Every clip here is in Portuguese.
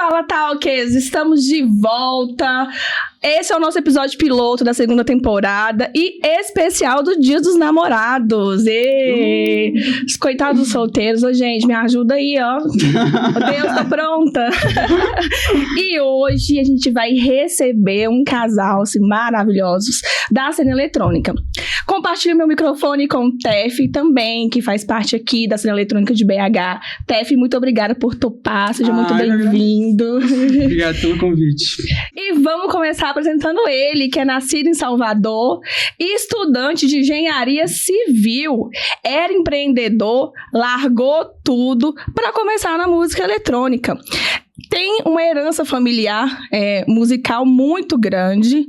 Fala, Talkers! Estamos de volta. Esse é o nosso episódio piloto da segunda temporada e especial do Dia dos Namorados. Os coitados dos solteiros. Ô, gente, me ajuda aí, ó. Deus, tá pronta. E hoje a gente vai receber um casal assim, maravilhosos da cena eletrônica. Compartilho meu microfone com o Tef também, que faz parte aqui da cena eletrônica de BH. Tef, muito obrigada por topar. Seja muito bem-vindo. Obrigado pelo convite. E vamos começar apresentando ele, que é nascido em Salvador, estudante de engenharia civil, era empreendedor, largou tudo para começar na música eletrônica. Tem uma herança familiar musical muito grande.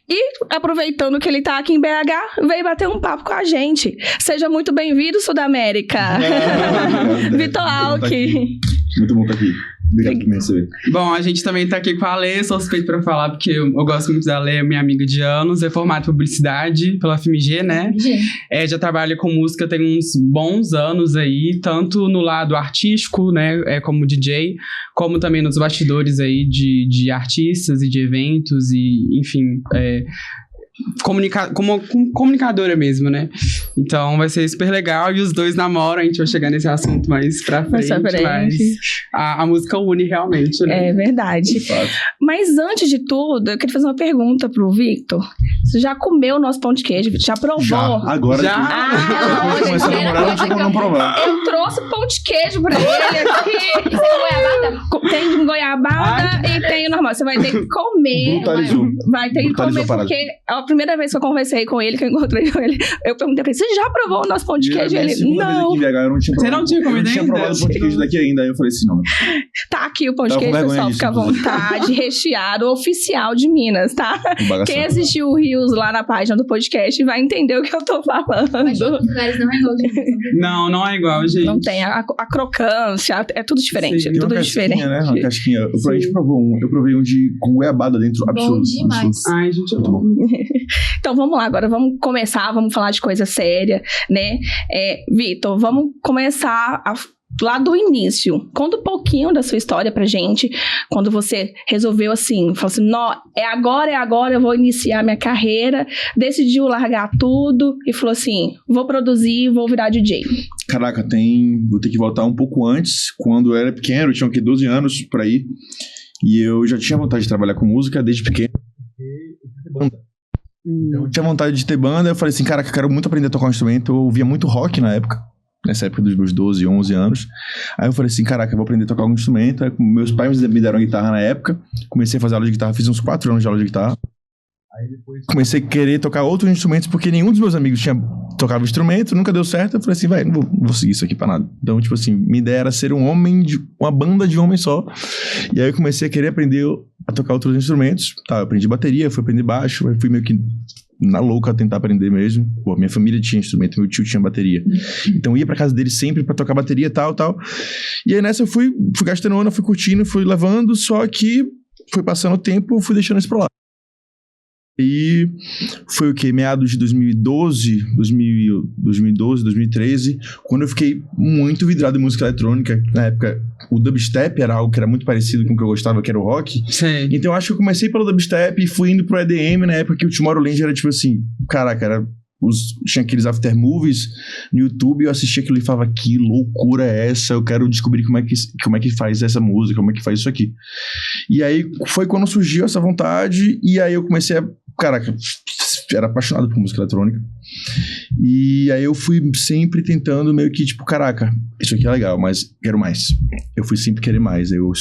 E, aproveitando que ele tá aqui em BH, veio bater um papo com a gente. Seja muito bem-vindo, Sudamérica. Vitor Alck. Muito bom estar aqui. Obrigado por me receber. Bom, a gente também tá aqui com a Lê, sou suspeito pra falar, porque eu gosto muito da Lê, é minha amiga de anos, é formada em publicidade pela FMG, né? Já trabalha com música tem uns bons anos aí, tanto no lado artístico, né, como DJ, como também nos bastidores aí de artistas e de eventos e, enfim, como comunicadora mesmo, né? Então vai ser super legal. E os dois namoram, a gente vai chegar nesse assunto mais pra frente. Mas a música une realmente, né? É verdade. Mas antes de tudo, eu queria fazer uma pergunta pro Victor. Você já comeu o nosso pão de queijo? Já provou? Já, agora. Depois de namorar, não tinha como não provar. Eu trouxe pão de queijo pra ele aqui. Tem goiabada? Tem de goiabada e tem o normal. Você vai ter que comer. Brutalizou. Vai ter que comer, porque a primeira vez que eu conversei com ele, que eu encontrei com ele, eu perguntei pra ele, você já provou o nosso pão de queijo? Ele, não. Eu não tinha provado. Você não tinha comido ainda? Eu não tinha provado o pão de queijo daqui ainda. Aí eu falei assim, não. Tá aqui o pão de queijo, pessoal, fica à vontade. Recheado, oficial de Minas, tá? Quem assistiu o Rios lá na página do podcast vai entender o que eu tô falando. Mas outros lugares não é igual, gente. Não é igual, gente. Não tem, a crocância, é tudo diferente. Sim, é tudo diferente. Né? Uma casquinha. A gente provou eu provei um com goiabada dentro, absurdo. Bom demais. Absurdo. Ai, gente, muito bom. Então vamos lá, agora vamos começar, vamos falar de coisa séria, né? Vitor, vamos começar lá do início. Conta um pouquinho da sua história pra gente, quando você resolveu assim, falou assim, não, é agora, eu vou iniciar minha carreira, decidiu largar tudo e falou assim, vou produzir, vou virar DJ. Caraca, vou ter que voltar um pouco antes, quando eu era pequeno, eu tinha 12 anos por aí, e eu já tinha vontade de trabalhar com música desde pequeno, eu tinha vontade de ter banda, eu falei assim, caraca, eu quero muito aprender a tocar um instrumento, eu ouvia muito rock na época, nessa época dos meus 12, 11 anos. Aí eu falei assim, caraca, eu vou aprender a tocar algum instrumento. Aí meus pais me deram guitarra na época. Comecei a fazer aula de guitarra, fiz uns 4 anos de aula de guitarra. Aí depois comecei a querer tocar outros instrumentos, porque nenhum dos meus amigos tocava instrumento, nunca deu certo. Eu falei assim, não vou seguir isso aqui pra nada. Então, tipo assim, minha ideia era ser uma banda de homem só. E aí eu comecei a querer aprender a tocar outros instrumentos. Tá, eu aprendi bateria, fui aprender baixo, aí fui meio que na louca tentar aprender mesmo. Pô, minha família tinha instrumento, meu tio tinha bateria. Então eu ia pra casa dele sempre pra tocar bateria, tal. E aí nessa eu fui gastando ano, fui curtindo, fui levando, só que foi passando o tempo, fui deixando isso pra lá. E foi o quê? Meados de 2012, 2013, quando eu fiquei muito vidrado em música eletrônica. Na época, o dubstep era algo que era muito parecido com o que eu gostava, que era o rock. Sim. Então eu acho que eu comecei pelo dubstep e fui indo pro EDM na época que o Tomorrowland era tipo assim, caraca, tinha aqueles after movies no YouTube, eu assistia aquilo e falava, que loucura é essa? Eu quero descobrir como é que faz essa música, como é que faz isso aqui. E aí foi quando surgiu essa vontade, e aí eu comecei caraca, era apaixonado por música eletrônica. E aí eu fui sempre tentando meio que, tipo, caraca, isso aqui é legal, mas quero mais. Eu fui sempre querer mais. Aí eu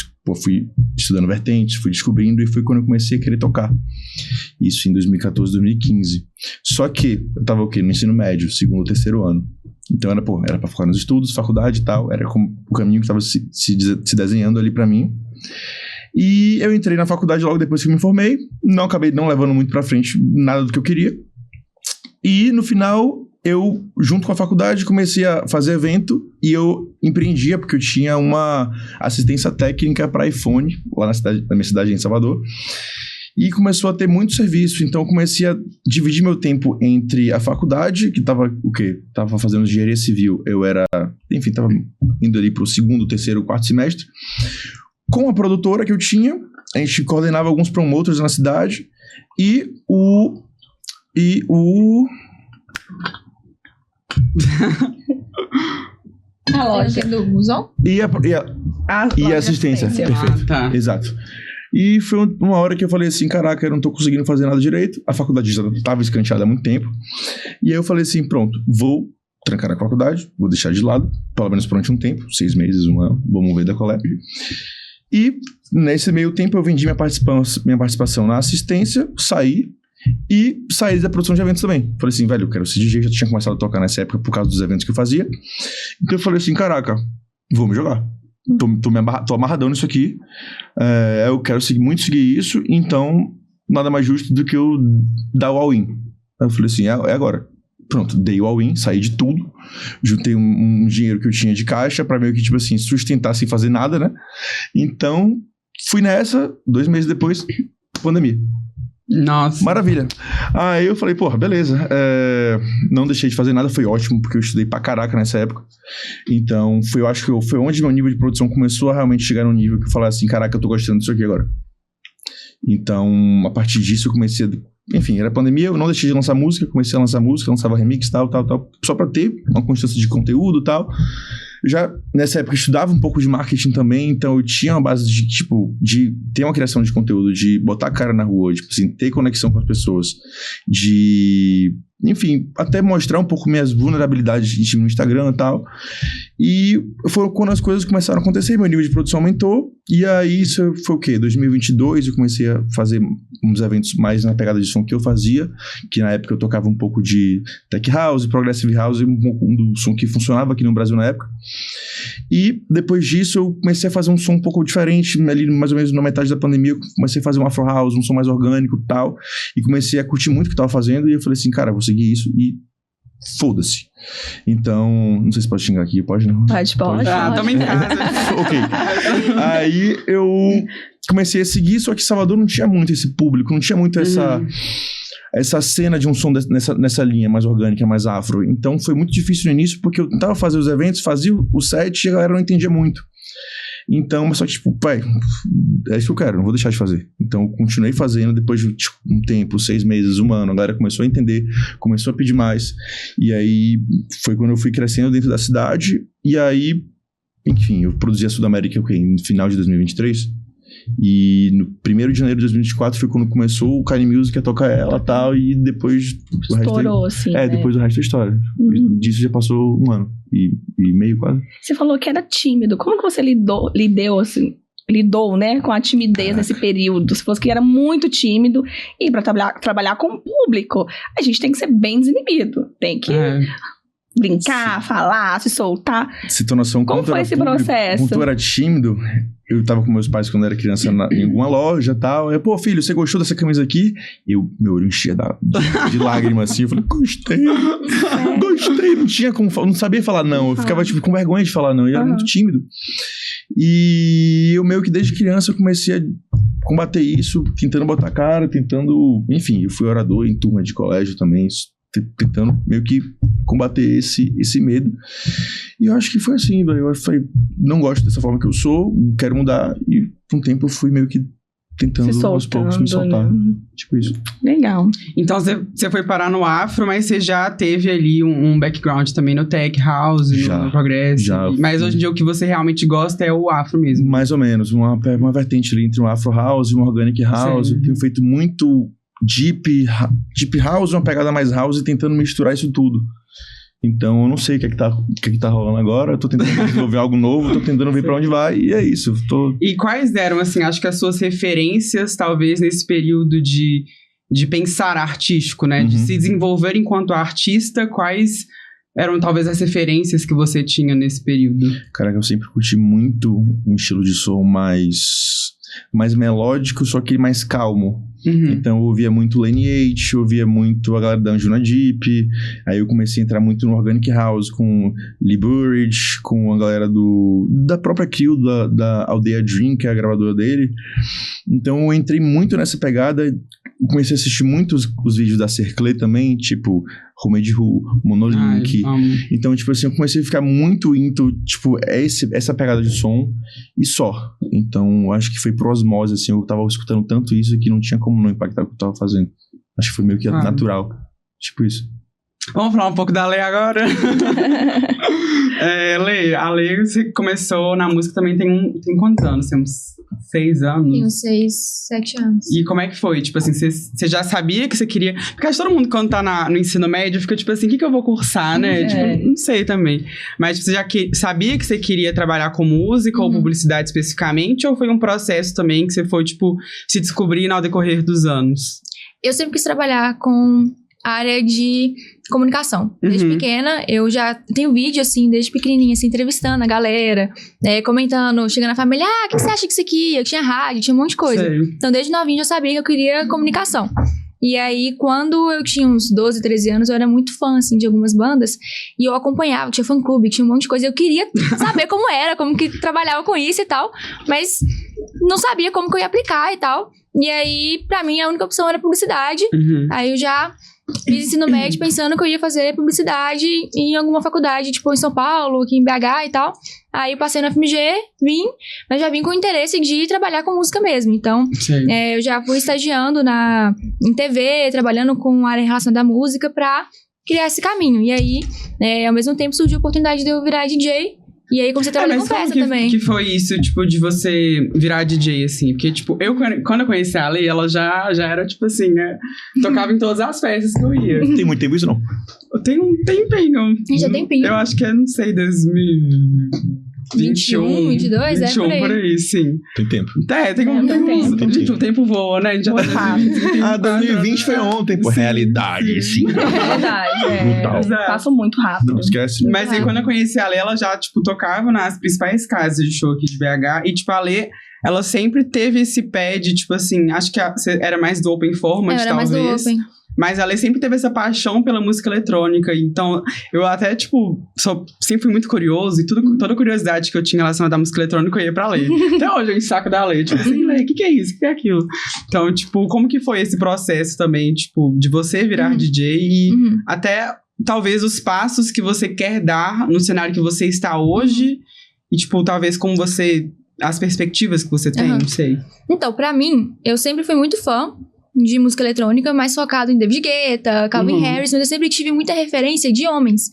fui estudando vertentes, fui descobrindo, e foi quando eu comecei a querer tocar. Isso em 2014, 2015. Só que eu tava no ensino médio, segundo ou terceiro ano. Então era pra focar nos estudos, faculdade e tal. Era como o caminho que tava se desenhando ali pra mim. E eu entrei na faculdade logo depois que eu me formei. Acabei não levando muito pra frente nada do que eu queria. E no final, eu, junto com a faculdade, comecei a fazer evento. E eu empreendia, porque eu tinha uma assistência técnica para iPhone, lá na minha cidade, em Salvador. E começou a ter muito serviço. Então eu comecei a dividir meu tempo entre a faculdade, que tava fazendo engenharia civil. Eu tava indo ali pro segundo, terceiro, quarto semestre. com a produtora que eu tinha, a gente coordenava alguns promoters na cidade e o A loja. Do Musão? e a assistência. Perfeito. Tá. Exato. E foi uma hora que eu falei assim, caraca, eu não tô conseguindo fazer nada direito. A faculdade já tava escanteada há muito tempo. E aí eu falei assim, pronto, vou trancar a faculdade, vou deixar de lado, pelo menos durante um tempo, 6 meses, um ano, vamos ver da coleta. E nesse meio tempo eu vendi minha participação na assistência, saí da produção de eventos também. Falei assim, velho, eu quero ser DJ, já tinha começado a tocar nessa época por causa dos eventos que eu fazia. Então eu falei assim, caraca, vou me jogar. Tô amarradão nisso aqui. Eu quero muito seguir isso, então nada mais justo do que eu dar o all-in. Aí eu falei assim, é agora. Pronto, dei o all-in, saí de tudo, juntei um dinheiro que eu tinha de caixa pra meio que, tipo assim, sustentar sem fazer nada, né? Então, fui nessa, 2 meses depois, pandemia. Nossa. Maravilha. Aí eu falei, porra, beleza. Não deixei de fazer nada, foi ótimo, porque eu estudei pra caraca nessa época. Então, eu acho que foi onde meu nível de produção começou a realmente chegar num nível que eu falei assim, caraca, eu tô gostando disso aqui agora. Então, a partir disso eu comecei enfim, era pandemia, eu não deixei de lançar música, comecei a lançar música, lançava remix, tal, só pra ter uma constância de conteúdo e tal. Já nessa época eu estudava um pouco de marketing também, então eu tinha uma base de, tipo, de ter uma criação de conteúdo, de botar a cara na rua, tipo assim, ter conexão com as pessoas, de, enfim, até mostrar um pouco minhas vulnerabilidades no Instagram e tal. E foi quando as coisas começaram a acontecer, meu nível de produção aumentou, e aí isso foi o quê? 2022 eu comecei a fazer uns eventos mais na pegada de som que eu fazia, que na época eu tocava um pouco de tech house, progressive house, um pouco do som que funcionava aqui no Brasil na época. E depois disso eu comecei a fazer um som um pouco diferente, ali mais ou menos na metade da pandemia eu comecei a fazer um afro house, um som mais orgânico e tal, e comecei a curtir muito o que eu tava fazendo, e eu falei assim, cara, vou seguir isso e foda-se. Então, não sei se pode xingar aqui, pode não? Pode. Tamo em casa. Ok. Aí eu comecei a seguir, só que Salvador não tinha muito esse público, não tinha muito essa cena de um som nessa linha mais orgânica, mais afro. Então foi muito difícil no início, porque eu tentava fazer os eventos, fazia o set e a galera não entendia muito. Então, mas só que, tipo, pai, é isso que eu quero, não vou deixar de fazer. Então, eu continuei fazendo, depois de um tempo, 6 meses, 1 ano, a galera começou a entender, começou a pedir mais. E aí, foi quando eu fui crescendo dentro da cidade. E aí, enfim, eu produzi a Sudamérica no final de 2023. E no 1º de janeiro de 2024 foi quando começou o Kine Music a tocar ela e tal. E depois... Estourou, assim, né? Depois o resto é história. Disso já passou 1 ano e meio quase. Você falou que era tímido. Como que você lidou, né, com a timidez nesse período? Você falou que era muito tímido e pra trabalhar com o público, a gente tem que ser bem desinibido. Tem que brincar, falar, se soltar. Se tu noção, como foi esse processo? Quando eu era tímido, eu tava com meus pais quando eu era criança em alguma loja e tal. Eu, pô, filho, você gostou dessa camisa aqui? Meu olho enchia de lágrima assim. Eu falei, gostei. Não tinha como, não sabia falar não. Eu ficava tipo com vergonha de falar não. Eu era muito tímido. E eu meio que desde criança eu comecei a combater isso, tentando botar a cara, enfim, eu fui orador em turma de colégio também, tentando meio que combater esse medo. E eu acho que foi assim, velho. Eu falei, não gosto dessa forma que eu sou, quero mudar. E com o tempo eu fui meio que tentando aos poucos me soltar. Né? Tipo isso. Legal. Então você foi parar no afro, mas você já teve ali um background também no tech house, no progressive. Mas hoje em dia o que você realmente gosta é o afro mesmo. Mais ou menos. Uma vertente ali entre um afro house e um organic house. Sim. Eu tenho feito muito deep house, uma pegada mais house, e tentando misturar isso tudo. Então, eu não sei o que é que tá rolando agora. Eu tô tentando desenvolver algo novo, tô tentando ver pra onde vai, e é isso. E quais eram, assim, acho que as suas referências, talvez, nesse período de pensar artístico, né? De se desenvolver enquanto artista, quais eram, talvez, as referências que você tinha nesse período? Caraca, eu sempre curti muito um estilo de som mais melódico, só que mais calmo. Então eu ouvia muito Lineage, eu ouvia muito a galera da Anjuna Deep, aí eu comecei a entrar muito no Organic House com Lee Burridge, com a galera da própria Kill, da Aldeia Dream, que é a gravadora dele. Então eu entrei muito nessa pegada comecei a assistir muitos os vídeos da Cerclé também, tipo, Homemade Who, Monolink. Então, tipo assim, eu comecei a ficar muito into, tipo, essa pegada de som e só. Então, acho que foi por osmose, assim, eu tava escutando tanto isso que não tinha como não impactar o que eu tava fazendo. Acho que foi meio que natural. Tipo isso. Vamos falar um pouco da Lê agora? Lê, a Lê, você começou na música também tem quantos anos? Tem uns 6 anos? Tenho 6, 7 anos. E como é que foi? Tipo assim, você já sabia que você queria... Porque acho que todo mundo, quando tá no ensino médio, fica tipo assim, o que eu vou cursar, né? Tipo, não sei também. Mas tipo, você já sabia que você queria trabalhar com música ou publicidade especificamente? Ou foi um processo também que você foi, tipo, se descobrindo ao decorrer dos anos? Eu sempre quis trabalhar com a área de comunicação. Desde pequena, eu já tenho vídeo, assim, desde pequenininha, assim, entrevistando a galera, comentando, chegando na família, o que você acha que isso aqui? Eu tinha rádio, tinha um monte de coisa. Sei. Então, desde novinha, eu sabia que eu queria comunicação. E aí, quando eu tinha uns 12, 13 anos, eu era muito fã, assim, de algumas bandas. E eu acompanhava, tinha fã-clube, tinha um monte de coisa. Eu queria saber como era, como que trabalhava com isso e tal. Mas não sabia como que eu ia aplicar e tal. E aí, pra mim, a única opção era publicidade. Aí eu já fiz ensino médio pensando que eu ia fazer publicidade em alguma faculdade, tipo em São Paulo, aqui em BH e tal. Aí eu passei no FMG, mas já vim com o interesse de trabalhar com música mesmo. Então, eu já fui estagiando em TV, trabalhando com a área relacionada à música pra criar esse caminho. E aí, ao mesmo tempo, surgiu a oportunidade de eu virar DJ. E aí, comecei a trabalhar com festa também. Que foi isso, tipo, de você virar DJ, assim? Porque, tipo, quando eu conheci a Ale, ela já era, tipo assim, né? Tocava em todas as festas que eu ia. Tem muito tempo isso, não? Tem um tempinho. Já tem tempinho. Eu acho que não sei, 2021, 22, 21, por aí, sim. Tem tempo. Tem um tempo. Gente, o tempo voa, né? A gente já tá rápido. 2020 foi ontem, pô. Realidade, sim. Verdade, Brutal. Passa muito rápido. Não esquece. Mas aí, quando eu conheci a Ale, ela já, tipo, tocava nas principais casas de show aqui de BH. E, tipo, a Ale, ela sempre teve esse pé de, tipo assim, acho que você era mais do open format, era talvez. mais do open. Mas a Ale sempre teve essa paixão pela música eletrônica. Então, eu até, tipo, sempre fui muito curioso. E toda curiosidade que eu tinha relacionada à música eletrônica, eu ia pra Ale. Até hoje eu ensaco da Ale. Tipo assim, Ale, o que é isso? O que é aquilo? Então, tipo, como que foi esse processo também, tipo, de você virar DJ e até, talvez, os passos que você quer dar no cenário que você está hoje. E, tipo, talvez como você... As perspectivas que você tem, não sei. Então, pra mim, eu sempre fui muito fã de música eletrônica, mais focado em David Guetta, Calvin Harris, mas eu sempre tive muita referência de homens.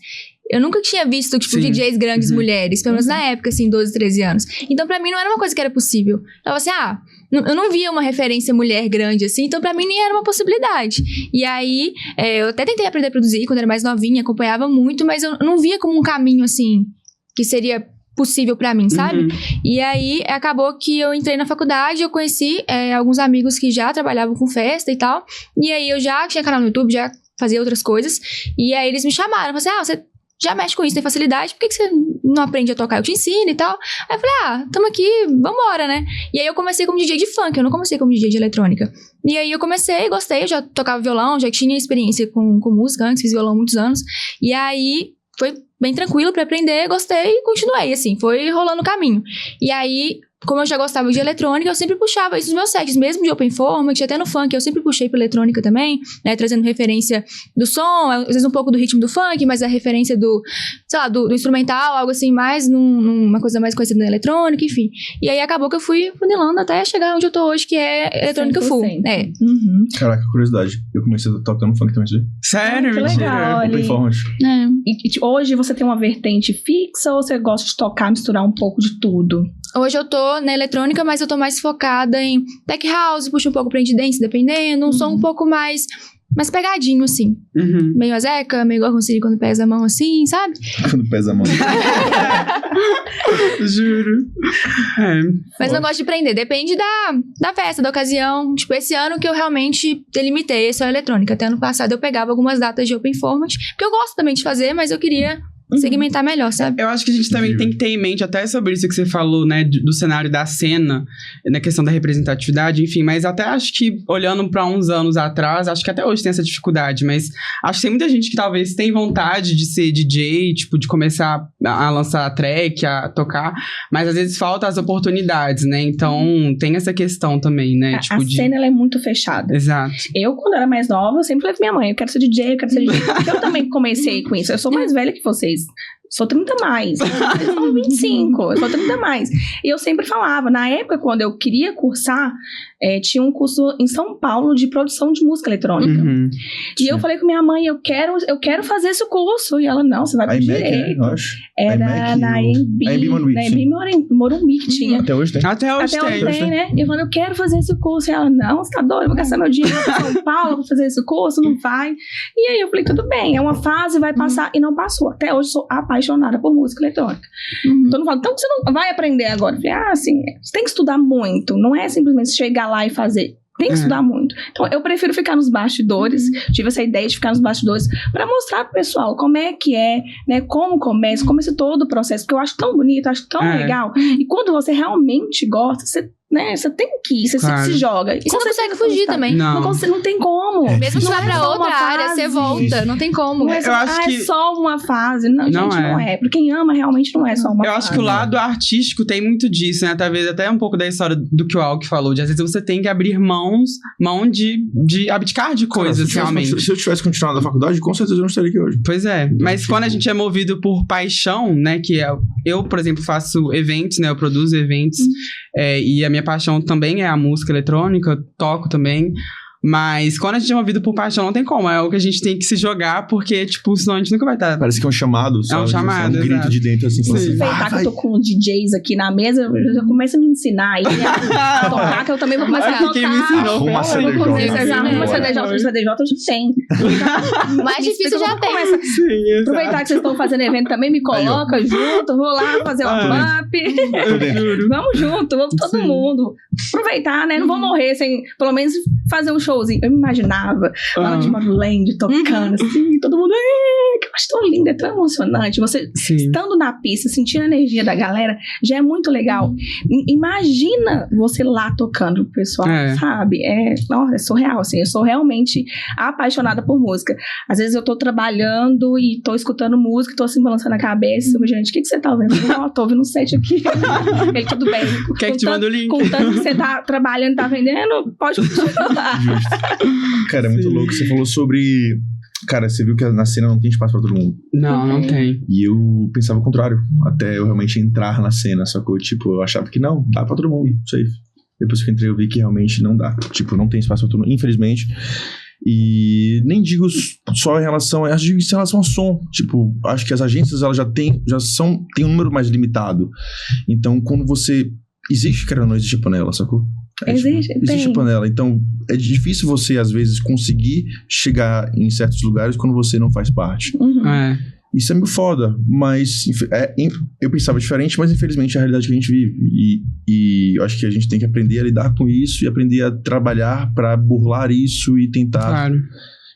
Eu nunca tinha visto, tipo, DJs grandes mulheres, pelo menos na época, assim, 12, 13 anos. Então, pra mim, não era uma coisa que era possível. Eu tava assim, eu não via uma referência mulher grande, assim, então pra mim nem era uma possibilidade. E aí, eu até tentei aprender a produzir quando era mais novinha, acompanhava muito, mas eu não via como um caminho, assim, que seria possível pra mim, sabe? E aí, acabou que eu entrei na faculdade, eu conheci alguns amigos que já trabalhavam com festa e tal, e aí eu já tinha canal no YouTube, já fazia outras coisas, e aí eles me chamaram, falaram assim, você já mexe com isso, tem facilidade, por que você não aprende a tocar? Eu te ensino e tal. Aí eu falei, tamo aqui, vambora, né? E aí eu comecei como DJ de funk, eu não comecei como DJ de eletrônica. E aí eu comecei, gostei, eu já tocava violão, já tinha experiência com música antes, fiz violão há muitos anos, e aí foi bem tranquilo pra aprender, gostei e continuei, assim, foi rolando o caminho. E aí, como eu já gostava de eletrônica, eu sempre puxava isso nos meus sets, mesmo de open format, até no funk, eu sempre puxei pra eletrônica também, né, trazendo referência do som, às vezes um pouco do ritmo do funk, mas a referência do, sei lá, do instrumental, algo assim, mais numa coisa mais conhecida na eletrônica, enfim. E aí acabou que eu fui funilando até chegar onde eu tô hoje, que é eletrônica 100%. full. Caraca, curiosidade. Eu comecei tocando funk também, você? Sério? Que Mentira. legal. Open format. E hoje você tem uma vertente fixa ou você gosta de tocar, misturar um pouco de tudo? Hoje eu tô na eletrônica, mas eu tô mais focada em tech house, puxo um pouco pra indie dance, dependendo. Um som um pouco mais pegadinho, assim. Meio a Zeca, meio igual Siri quando pesa a mão, assim, sabe? Quando pesa a mão. Juro. Mas não gosto de prender. Depende da festa, da ocasião. Tipo, esse ano que eu realmente delimitei só a eletrônica. Até ano passado eu pegava algumas datas de open format, porque eu gosto também de fazer, mas eu queria segmentar melhor, sabe? Eu acho que a gente também tem que ter em mente, até sobre isso que você falou, né, do cenário da cena, na questão da representatividade, enfim, mas até acho que, olhando pra uns anos atrás, acho que até hoje tem essa dificuldade, mas acho que tem muita gente que talvez tem vontade de ser DJ, tipo, de começar a lançar track, a tocar, mas às vezes falta as oportunidades, né, então tem essa questão também, né, tipo a cena, ela é muito fechada. Exato. Eu, quando era mais nova, eu sempre falei pra minha mãe, eu quero ser DJ, porque eu também comecei com isso, eu sou mais velha que vocês. Sou 30 mais. Eu sou 25, eu sou 30 mais. E eu sempre falava, na época, quando eu queria cursar, tinha um curso em São Paulo de produção de música eletrônica. E eu falei com minha mãe, eu quero fazer esse curso. E ela, não, você vai pro direito. Eu acho. Era na EMB Morumbi que tinha. Até hoje tem. Até hoje tem, né? E eu falei, eu quero fazer esse curso. E ela, não, você tá doido, eu vou gastar meu dinheiro pra São Paulo, vou fazer esse curso, não vai. E aí eu falei, tudo bem, é uma fase, vai passar. E não passou. Até hoje eu sou apaixonada por música eletrônica. Todo mundo fala, então você não vai aprender agora? Eu falei, assim, você tem que estudar muito. Não é simplesmente chegar lá e fazer. Tem que estudar muito. Então, eu prefiro ficar nos bastidores. Tive essa ideia de ficar nos bastidores para mostrar pro pessoal como é que é, né? Como começa todo o processo. Porque eu acho tão bonito, acho tão legal. E quando você realmente gosta, você tem que ir, você se joga. E você não consegue fugir também. Não tem como. Mesmo que você vá pra outra área, você volta. Não tem como. Não é só, é só uma fase. Não, gente, não é. Pra quem ama, realmente não é só uma fase. Eu acho que o lado artístico tem muito disso, né? Talvez até um pouco da história do que o Alck falou. De às vezes você tem que abrir mão de abdicar de coisas, realmente. Se eu tivesse continuado na faculdade, com certeza eu não estaria aqui hoje. Pois é. Mas quando a gente é movido por paixão, né? Que eu, por exemplo, faço eventos, né? Eu produzo eventos. E a minha paixão também é a música eletrônica, eu toco também. Mas quando a gente é movido por paixão, não tem como. É o que a gente tem que se jogar, porque, tipo, senão a gente nunca vai estar... Parece que é um chamado, sabe? É um chamado, um grito de dentro, assim. Se aproveitar que eu tô com DJs aqui na mesa, eu já começo a me ensinar aí a tocar, que eu também vou começar a tocar. Quem me ensinou? Arruma CDJ. Eu já arrumo CDJ, o CDJ eu já tenho. Mais difícil já tem. Sim, aproveitar que vocês estão fazendo evento também, me coloca junto, vou lá fazer um up. Vamos junto, vamos todo mundo. Aproveitar, né? Não vou morrer sem, pelo menos, fazer um showzinho. Eu me imaginava lá no Tomorrowland tocando assim, todo mundo, que eu acho tão lindo, é tão emocionante. Você estando na pista, sentindo a energia da galera, já é muito legal. Imagina você lá tocando o pessoal, sabe? É surreal, assim. Eu sou realmente apaixonada por música. Às vezes eu tô trabalhando e tô escutando música, tô assim balançando a cabeça. Gente, o que você tá ouvindo? Tô ouvindo um set aqui. Ele, tudo bem. Quer que te manda o link? Com tanto que você tá trabalhando, tá vendendo, pode continuar. Cara, é muito louco. Você falou sobre... Cara, você viu que na cena não tem espaço pra todo mundo. Não tem. E eu pensava o contrário. Até eu realmente entrar na cena, sacou? Tipo, eu achava que não, dá pra todo mundo. Safe. Depois que eu entrei, eu vi que realmente não dá. Tipo, não tem espaço pra todo mundo, infelizmente. E nem digo só em relação... Acho que em relação ao som. Tipo, acho que as agências, elas têm um número mais limitado. Então, quando você... Existe, cara, não existe panela, sacou? Existe panela. Então, é difícil você, às vezes, conseguir chegar em certos lugares quando você não faz parte. Isso é meio foda, mas eu pensava diferente, mas infelizmente é a realidade que a gente vive. E eu acho que a gente tem que aprender a lidar com isso e aprender a trabalhar pra burlar isso e tentar...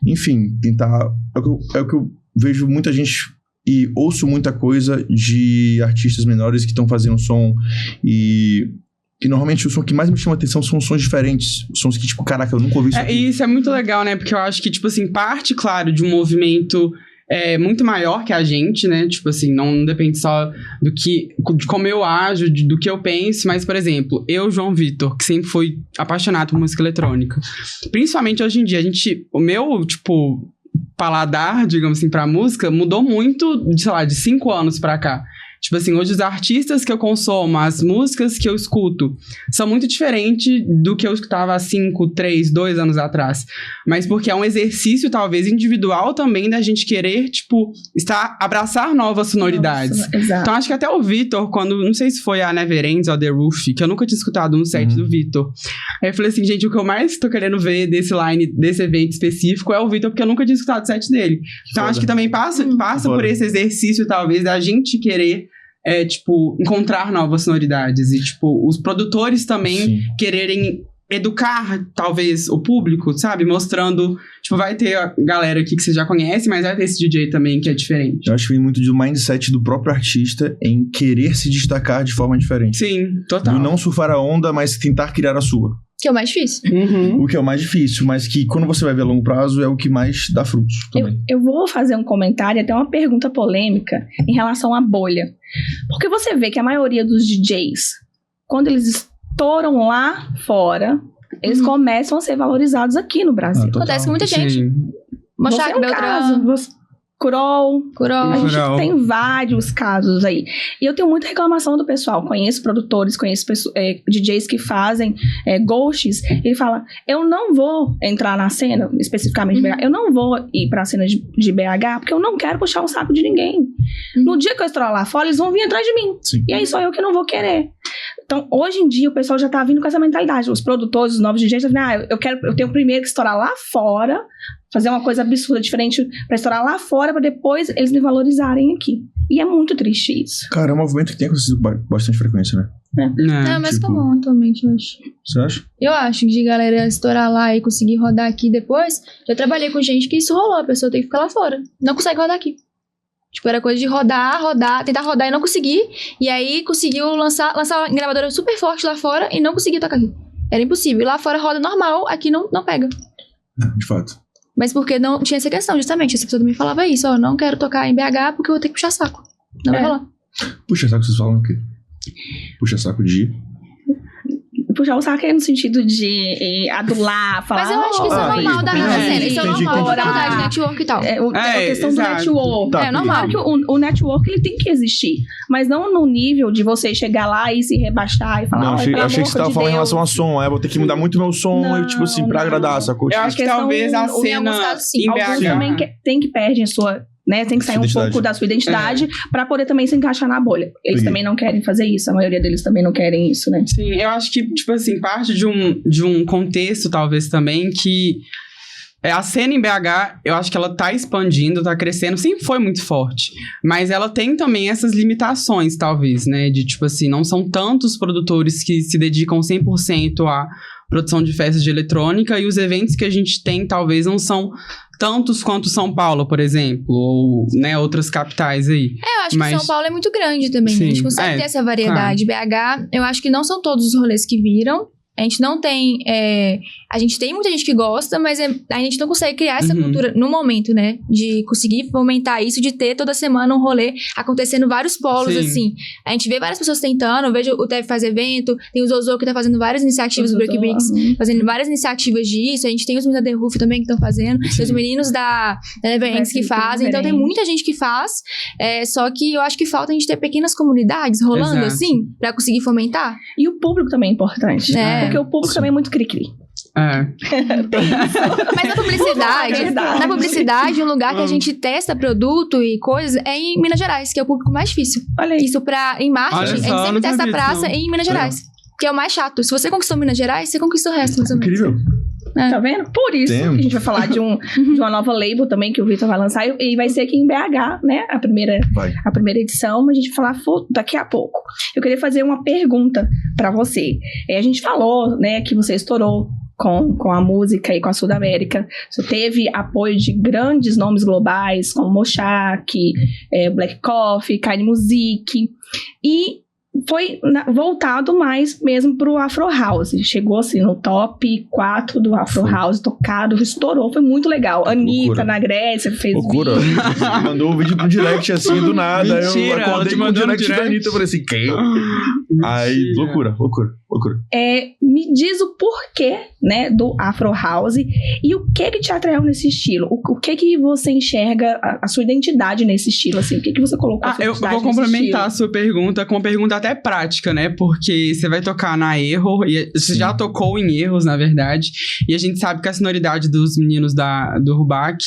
Enfim, tentar... É o que eu vejo muita gente... E ouço muita coisa de artistas menores que estão fazendo som e normalmente o som que mais me chama atenção são sons diferentes. Sons que, tipo, caraca, eu nunca ouvi isso aqui. E isso é muito legal, né? Porque eu acho que, tipo assim, parte, claro, de um movimento muito maior que a gente, né? Tipo assim, não depende só de como eu ajo, do que eu penso. Mas, por exemplo, eu, João Vitor, que sempre fui apaixonado por música eletrônica. Principalmente hoje em dia, o meu, tipo... paladar, digamos assim, pra música mudou muito, sei lá, de 5 anos pra cá. Tipo assim, hoje os artistas que eu consumo, as músicas que eu escuto, são muito diferentes do que eu escutava há 5, 3, 2 anos atrás. Mas porque é um exercício, talvez, individual também da gente querer, tipo, abraçar novas sonoridades. Exato. Então, acho que até o Vitor, quando, não sei se foi a Never Ends ou The Roof, que eu nunca tinha escutado um set do Vitor. Aí eu falei assim, gente, o que eu mais tô querendo ver desse evento específico é o Vitor, porque eu nunca tinha escutado o set dele. Então, acho que também passa por esse exercício, talvez, da gente querer tipo, encontrar novas sonoridades. E, tipo, os produtores também quererem educar, talvez, o público, sabe? Mostrando, tipo, vai ter a galera aqui que você já conhece, mas vai ter esse DJ também que é diferente. Eu acho que vem muito do mindset do próprio artista em querer se destacar de forma diferente. Sim, total. Do não surfar a onda, mas tentar criar a sua. Que é o mais difícil. O que é o mais difícil, mas que quando você vai ver a longo prazo é o que mais dá frutos também. Eu vou fazer um comentário, até uma pergunta polêmica em relação à bolha. Porque você vê que a maioria dos DJs, quando eles estouram lá fora, eles começam a ser valorizados aqui no Brasil. Acontece com muita gente. Sim. Você é um caso, Curol. A gente Curol. tem vários casos aí. E eu tenho muita reclamação do pessoal. Conheço produtores, conheço DJs que fazem ghosts. Ele fala, eu não vou entrar na cena, especificamente de BH. Eu não vou ir pra cena de BH, porque eu não quero puxar o saco de ninguém. No dia que eu estourar lá fora, eles vão vir atrás de mim. Sim. E aí só eu que não vou querer. Então, hoje em dia, o pessoal já tá vindo com essa mentalidade. Os produtores, os novos DJs, estão falando, eu tenho primeiro que estourar lá fora, fazer uma coisa absurda, diferente, pra estourar lá fora, pra depois eles me valorizarem aqui. E é muito triste isso. Cara, é um movimento que tem acontecido com bastante frequência, né? É mais tipo- comum atualmente, eu acho. Você acha? Eu acho que de galera estourar lá e conseguir rodar aqui depois, já trabalhei com gente que isso rolou, a pessoa tem que ficar lá fora. Não consegue rodar aqui. Tipo, era coisa de rodar, tentar rodar e não conseguir. E aí conseguiu lançar uma gravadora super forte lá fora e não conseguia tocar aqui. Era impossível. E lá fora roda normal, aqui não pega. De fato. Mas porque não tinha essa questão, justamente. Essa pessoa também falava isso, ó, não quero tocar em BH porque eu vou ter que puxar saco. Não vai rolar. Puxa saco, vocês falam o quê? Puxa saco de... Puxar o saco é no sentido de adular, falar... Mas eu acho que isso é normal da cena. Isso é entendi, normal da entendi. faculdade, network e tal. A questão exato. do network. Tá, É normal. Claro que o network ele tem que existir, mas não no nível de você chegar lá e se rebaixar e falar, Não, "Ai, achei pelo que você amor tava de falando em Deus." relação a som. Vou ter que mudar muito meu som, Não, eu, tipo assim, pra não. agradar, sacou? Eu acho que questão- talvez a em alguns cena casos, sim. em Alguns BH... também tem que perdem a sua... Né, tem que sair um Identidade. pouco da sua identidade pra poder também se encaixar na bolha. Eles Entendi. também não querem fazer isso, a maioria deles também não querem isso, né? Sim, eu acho que, tipo assim, parte de um contexto, talvez, também, que a cena em BH, eu acho que ela tá expandindo, tá crescendo, sempre foi muito forte. Mas ela tem também essas limitações, talvez, né? De, tipo assim, não são tantos produtores que se dedicam 100% à produção de festas de eletrônica, e os eventos que a gente tem, talvez, não são tantos quanto São Paulo, por exemplo, ou, né, outras capitais aí. Eu acho Mas- que São Paulo é muito grande também, né? A gente Sim, consegue é, ter essa variedade. BH, eu acho que não são todos os rolês que viram. A gente não tem... a gente tem muita gente que gosta, mas a gente não consegue criar essa cultura no momento, né? De conseguir fomentar isso, de ter toda semana um rolê acontecendo vários polos, Sim. assim. A gente vê várias pessoas tentando, eu vejo o Tev faz evento, tem o Zozo que tá fazendo várias iniciativas, o Break Bricks fazendo várias iniciativas disso, a gente tem os meninos da The Roof também que estão fazendo, tem os meninos da Never Ends que fazem, então tem muita gente que faz, só que eu acho que falta a gente ter pequenas comunidades rolando, Exato. assim, pra conseguir fomentar. E o público também é importante. É. Porque o público também é muito cri-cri. É. Mas na publicidade, um lugar que a gente testa produto e coisas é em Minas Gerais, que é o público mais difícil. Olha aí. Isso em marketing, Olha a gente só, sempre não testa sabia praça disso, não. em Minas Gerais. Que é o mais chato. Se você conquistou Minas Gerais, você conquista o resto, mais ou menos. Incrível. Tá vendo? Por isso Tem. que a gente vai falar de uma nova label também que o Vitor vai lançar. E vai ser aqui em BH, né? A primeira edição. Mas a gente vai falar daqui a pouco. Eu queria fazer uma pergunta pra você. A gente falou, né, que você estourou com a música e com a Sudamérica. Você teve apoio de grandes nomes globais, como Moshak, Black Coffee, Kylie Music. E foi voltado mais mesmo pro Afro House. Chegou assim no top 4 do Afro House, tocado, estourou, foi muito legal. Anitta Loucura. na Grécia fez Loucura. vídeo. Mandou um vídeo no direct assim, do nada. Mentira, Eu ela acordei te com o mandou no direct da direct? Anitta. Eu falei assim, quem? Aí, Mentira. loucura. Me diz o porquê, né, do Afro House e o que te atraiu nesse estilo? O que você enxerga a sua identidade nesse estilo, assim? O que você colocou a sua Eu identidade vou nesse complementar a estilo? sua pergunta com uma pergunta até prática, né? Porque você vai tocar na Erro, e você já tocou em Erros, na verdade, e a gente sabe que a sonoridade dos meninos do Rubac,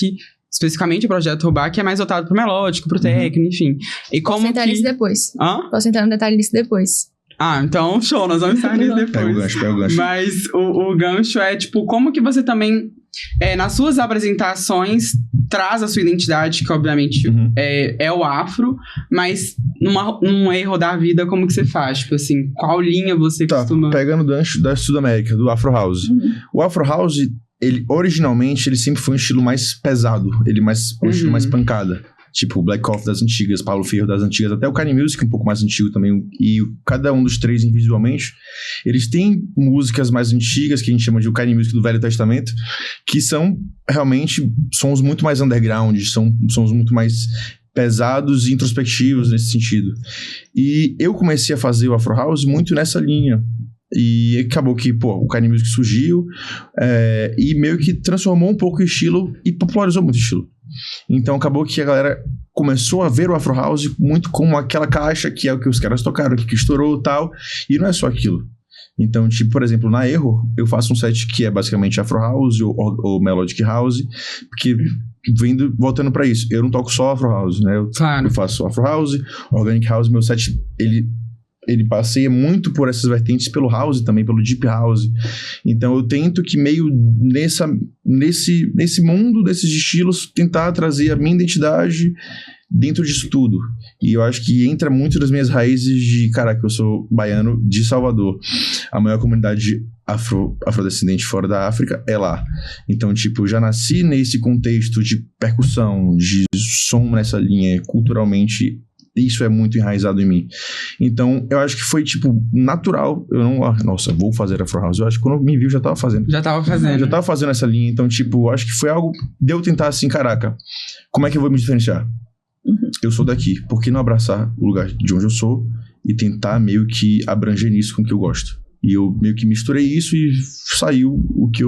especificamente o projeto Rubac, é mais voltado pro melódico, pro techno, enfim. E Posso como entrar que... nisso depois. Hã? Posso entrar no detalhe nisso depois. Ah, então show, nós vamos estar nisso depois. Pega o gancho. Mas o gancho é, tipo, como que você também, nas suas apresentações, traz a sua identidade, que obviamente Uhum. é o afro, mas num erro da vida, como que você faz? Tipo assim, qual linha você costuma... Pegando o gancho da Sudamérica, do Afro House. O Afro House, originalmente, ele sempre foi um estilo mais pesado. Um estilo mais pancada. Tipo, Black Coffee das antigas, Paulo Ferro das antigas, até o Kanye Music um pouco mais antigo também. E cada um dos três, individualmente, eles têm músicas mais antigas, que a gente chama de o Kanye Music do Velho Testamento, que são realmente sons muito mais underground, são sons muito mais pesados e introspectivos nesse sentido. E eu comecei a fazer o Afro House muito nessa linha. E acabou que, o Kanye Music surgiu e meio que transformou um pouco o estilo e popularizou muito o estilo. Então acabou que a galera começou a ver o Afro House muito como aquela caixa que é o que os caras tocaram, que estourou e tal, e não é só aquilo. Então, tipo, por exemplo, na Erro, eu faço um set que é basicamente Afro House ou Melodic House, porque voltando pra isso, eu não toco só Afro House, né? Eu faço Afro House, Organic House, meu set, ele passeia muito por essas vertentes pelo house também, pelo deep house. Então eu tento que meio nesse mundo desses estilos tentar trazer a minha identidade dentro disso tudo. E eu acho que entra muito das minhas raízes de, caraca, eu sou baiano de Salvador. A maior comunidade afrodescendente fora da África é lá. Então, tipo, eu já nasci nesse contexto de percussão, de som nessa linha, culturalmente. Isso é muito enraizado em mim. Então, eu acho que foi, tipo, natural. Eu não... Nossa, vou fazer Afro House. Eu acho que quando me viu, já tava fazendo. Já tava fazendo essa linha. Então, tipo, acho que foi algo... de eu tentar assim, caraca, como é que eu vou me diferenciar? Eu sou daqui. Por que não abraçar o lugar de onde eu sou e tentar meio que abranger nisso com o que eu gosto? E eu meio que misturei isso e saiu o que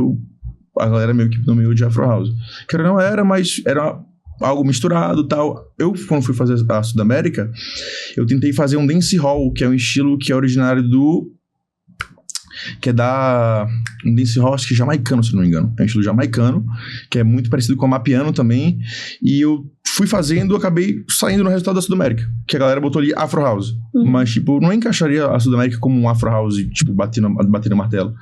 a galera meio que nomeou de Afro House. Que não era, mas era... algo misturado e tal. Eu, quando fui fazer a Sudamérica, eu tentei fazer um dancehall, que é um estilo que é originário que é um dancehall, acho que jamaicano, se não me engano. É um estilo jamaicano, que é muito parecido com o amapiano também. E eu fui fazendo, acabei saindo no resultado da Sudamérica, que a galera botou ali Afro House. Mas, tipo, não encaixaria a Sudamérica como um Afro House, tipo, batendo martelo.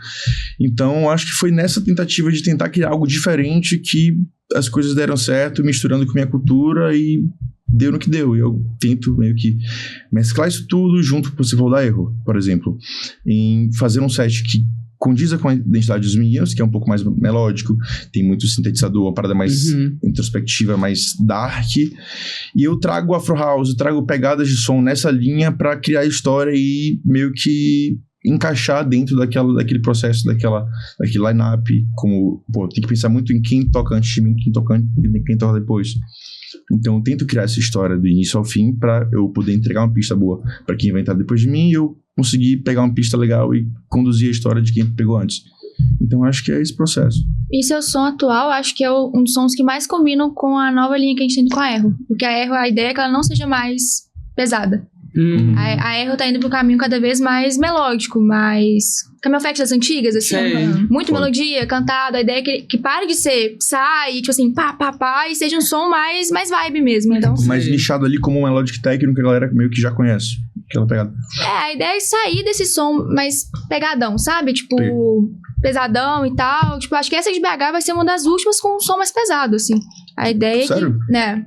Então, acho que foi nessa tentativa de tentar criar algo diferente que as coisas deram certo, misturando com minha cultura e deu no que deu. E eu tento meio que mesclar isso tudo junto com o Você Falou da Erro, por exemplo, em fazer um set que condiza com a identidade dos meninos, que é um pouco mais melódico, tem muito sintetizador, uma parada mais introspectiva, mais dark, e eu trago Afro House, trago pegadas de som nessa linha pra criar história e meio que encaixar dentro daquele processo, daquele line-up, como, tem que pensar muito em quem toca antes de mim, quem toca depois. Então eu tento criar essa história do início ao fim pra eu poder entregar uma pista boa pra quem vai entrar depois de mim e eu conseguir pegar uma pista legal e conduzir a história de quem pegou antes. Então acho que é esse processo. E seu som atual, acho que é um dos sons que mais combinam com a nova linha que a gente tem com a Erro. Porque a Erro, a ideia é que ela não seja mais pesada. A Erro tá indo pro caminho cada vez mais melódico, mais... Camel Fat das antigas, assim. Muito melodia, cantado. A ideia é que pare de ser psy, tipo assim, pá, e seja um som mais vibe mesmo. Então, mais nichado ali como um melodic techno que a galera meio que já conhece. Aquela pegada. A ideia é sair desse som mais pegadão, sabe? Tipo, pesadão e tal. Tipo, acho que essa de BH vai ser uma das últimas com um som mais pesado, assim. A ideia Sério? é que... né?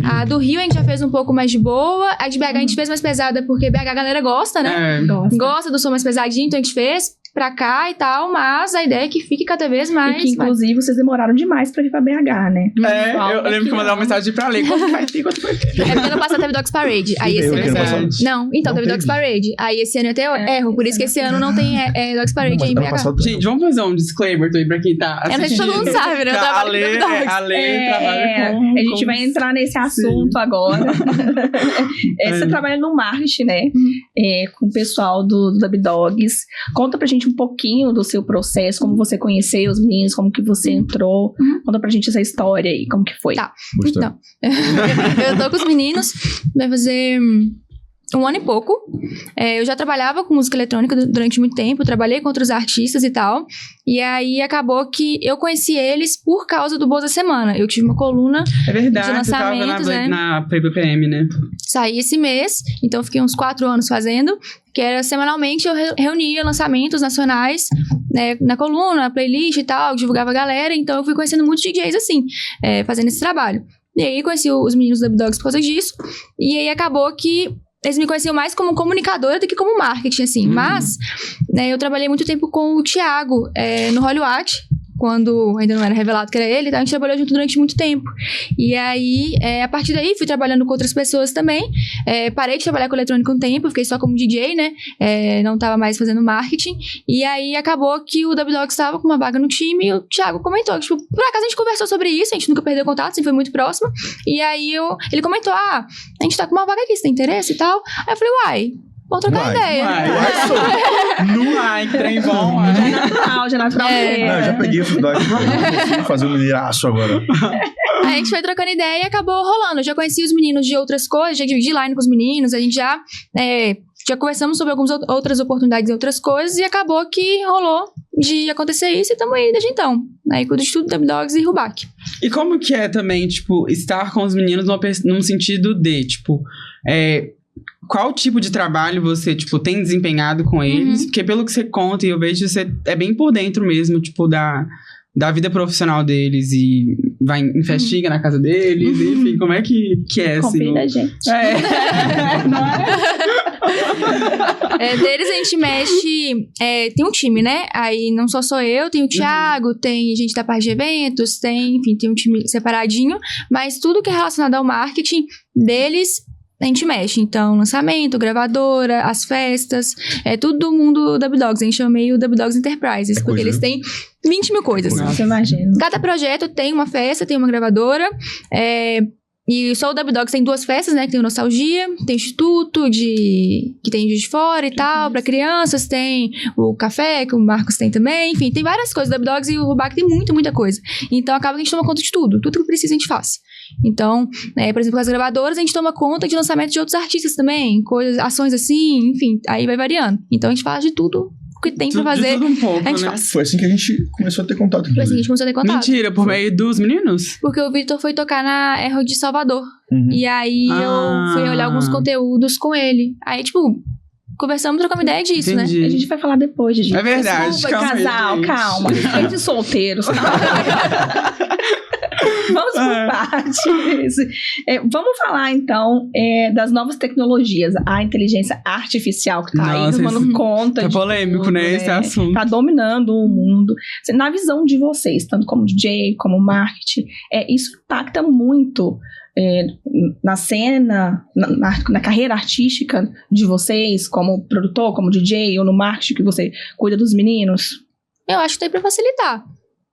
A do Rio a gente já fez um pouco mais de boa. A de BH a gente fez mais pesada porque BH a galera gosta, né? Gosta do som mais pesadinho, então a gente fez pra cá e tal, mas a ideia é que fique cada vez mais... E que, inclusive, vocês demoraram demais pra vir pra BH, né? Eu lembro que eu mandei uma mensagem pra ler. Quando vai ter? É porque ano passado teve Dogs Parade. Aí esse ano... Não, então teve Dogs Parade. Aí esse ano até Erro, por isso que esse ano não tem Dogs Parade aí em BH. Gente, vamos fazer um disclaimer aí pra quem tá assistindo. Eu não sei se todo mundo sabe, né? Eu trabalho com Dogs. A Lê trabalha com... A gente vai entrar nesse assunto agora. Você trabalha no marketing, né? Com o pessoal do Dub Dogs. Conta pra gente um pouquinho do seu processo, como você conheceu os meninos, como que você entrou. Conta pra gente essa história aí, como que foi. Tá, então. Eu tô com os meninos, vai fazer 1 ano e pouco. Eu já trabalhava com música eletrônica durante muito tempo, trabalhei com outros artistas e tal. E aí acabou que eu conheci eles por causa do Boas da Semana. Eu tive uma coluna de lançamentos, na PBPM, né? Saí esse mês, então eu fiquei uns 4 anos fazendo, que era semanalmente eu reunia lançamentos nacionais, né, na coluna, na playlist e tal, divulgava a galera, então eu fui conhecendo muitos DJs assim, fazendo esse trabalho. E aí conheci os meninos do Dub Dogs por causa disso. E aí acabou que eles me conheciam mais como comunicadora do que como marketing, assim. Mas, né, eu trabalhei muito tempo com o Thiago no Hollywood, quando ainda não era revelado que era ele, então a gente trabalhou junto durante muito tempo. E aí, a partir daí, fui trabalhando com outras pessoas também. Parei de trabalhar com eletrônica um tempo, fiquei só como DJ, né? Não tava mais fazendo marketing. E aí, acabou que o Dub Dogs estava com uma vaga no time e o Thiago comentou. Tipo, por acaso a gente conversou sobre isso, a gente nunca perdeu contato, sempre foi muito próximo. E aí, ele comentou, a gente tá com uma vaga aqui, você tem interesse e tal? Aí eu falei, uai, vamos trocar ideia. Uai, que trem bom. Já é natural. Não, eu já peguei o feedback. Eu consigo fazer um mineiraço agora. Aí a gente foi trocando ideia e acabou rolando. Eu já conheci os meninos de outras coisas, já dividi line com os meninos, a gente já conversamos sobre algumas outras oportunidades e outras coisas, e acabou que rolou de acontecer isso e estamos aí desde então. Aí cuido de tudo, Dub Dogs e Rubac. E como que é também, tipo, estar com os meninos num sentido de, tipo, qual tipo de trabalho você, tipo, tem desempenhado com eles? Porque pelo que você conta, e eu vejo, você é bem por dentro mesmo, tipo, da vida profissional deles e vai em festinha na casa deles, enfim, como é que é, assim? Convida a gente. Não é? Deles a gente mexe, tem um time, né? Aí não sou eu, tem o Thiago, tem gente da parte de eventos, tem um time separadinho, mas tudo que é relacionado ao marketing deles, a gente mexe. Então, lançamento, gravadora, as festas, tudo do mundo Dub Dogs. A gente chama meio Dub Dogs Enterprises, porque eles têm 20 mil coisas. Nossa, imagina. Cada projeto tem uma festa, tem uma gravadora, e só o Dub Dogs tem 2 festas, né? Que tem o Nostalgia, tem o Instituto, que tem Juiz de Fora e tal, pra crianças, tem o Café, que o Marcos tem também, enfim, tem várias coisas. O Dub Dogs e o Rubac tem muita coisa. Então, acaba que a gente toma conta de tudo que precisa a gente faz. Então, por exemplo, com as gravadoras, a gente toma conta de lançamento de outros artistas também, ações assim, enfim, aí vai variando. Então, a gente faz de tudo que tem pra fazer. De tudo um pouco, a gente né? faz. Foi assim que a gente começou a ter contato. Foi assim que a gente começou a ter contato. Mentira, por meio dos meninos? Porque o Victor foi tocar na Erro de Salvador. E aí eu fui olhar alguns conteúdos com ele. Aí, tipo, conversamos, trocamos ideia disso, Entendi. né? A gente vai falar depois, gente. É verdade, Desculpa, calma aí, casal, gente. calma. Gente de solteiros. Vamos por partes. Vamos falar, então, das novas tecnologias. A inteligência artificial que tá aí tomando conta tá de polêmico, tudo, né, esse assunto. Tá dominando o mundo. Na visão de vocês, tanto como DJ, como marketing, isso impacta muito na cena, na carreira artística de vocês, como produtor, como DJ, ou no marketing que você cuida dos meninos? Eu acho que tem pra facilitar.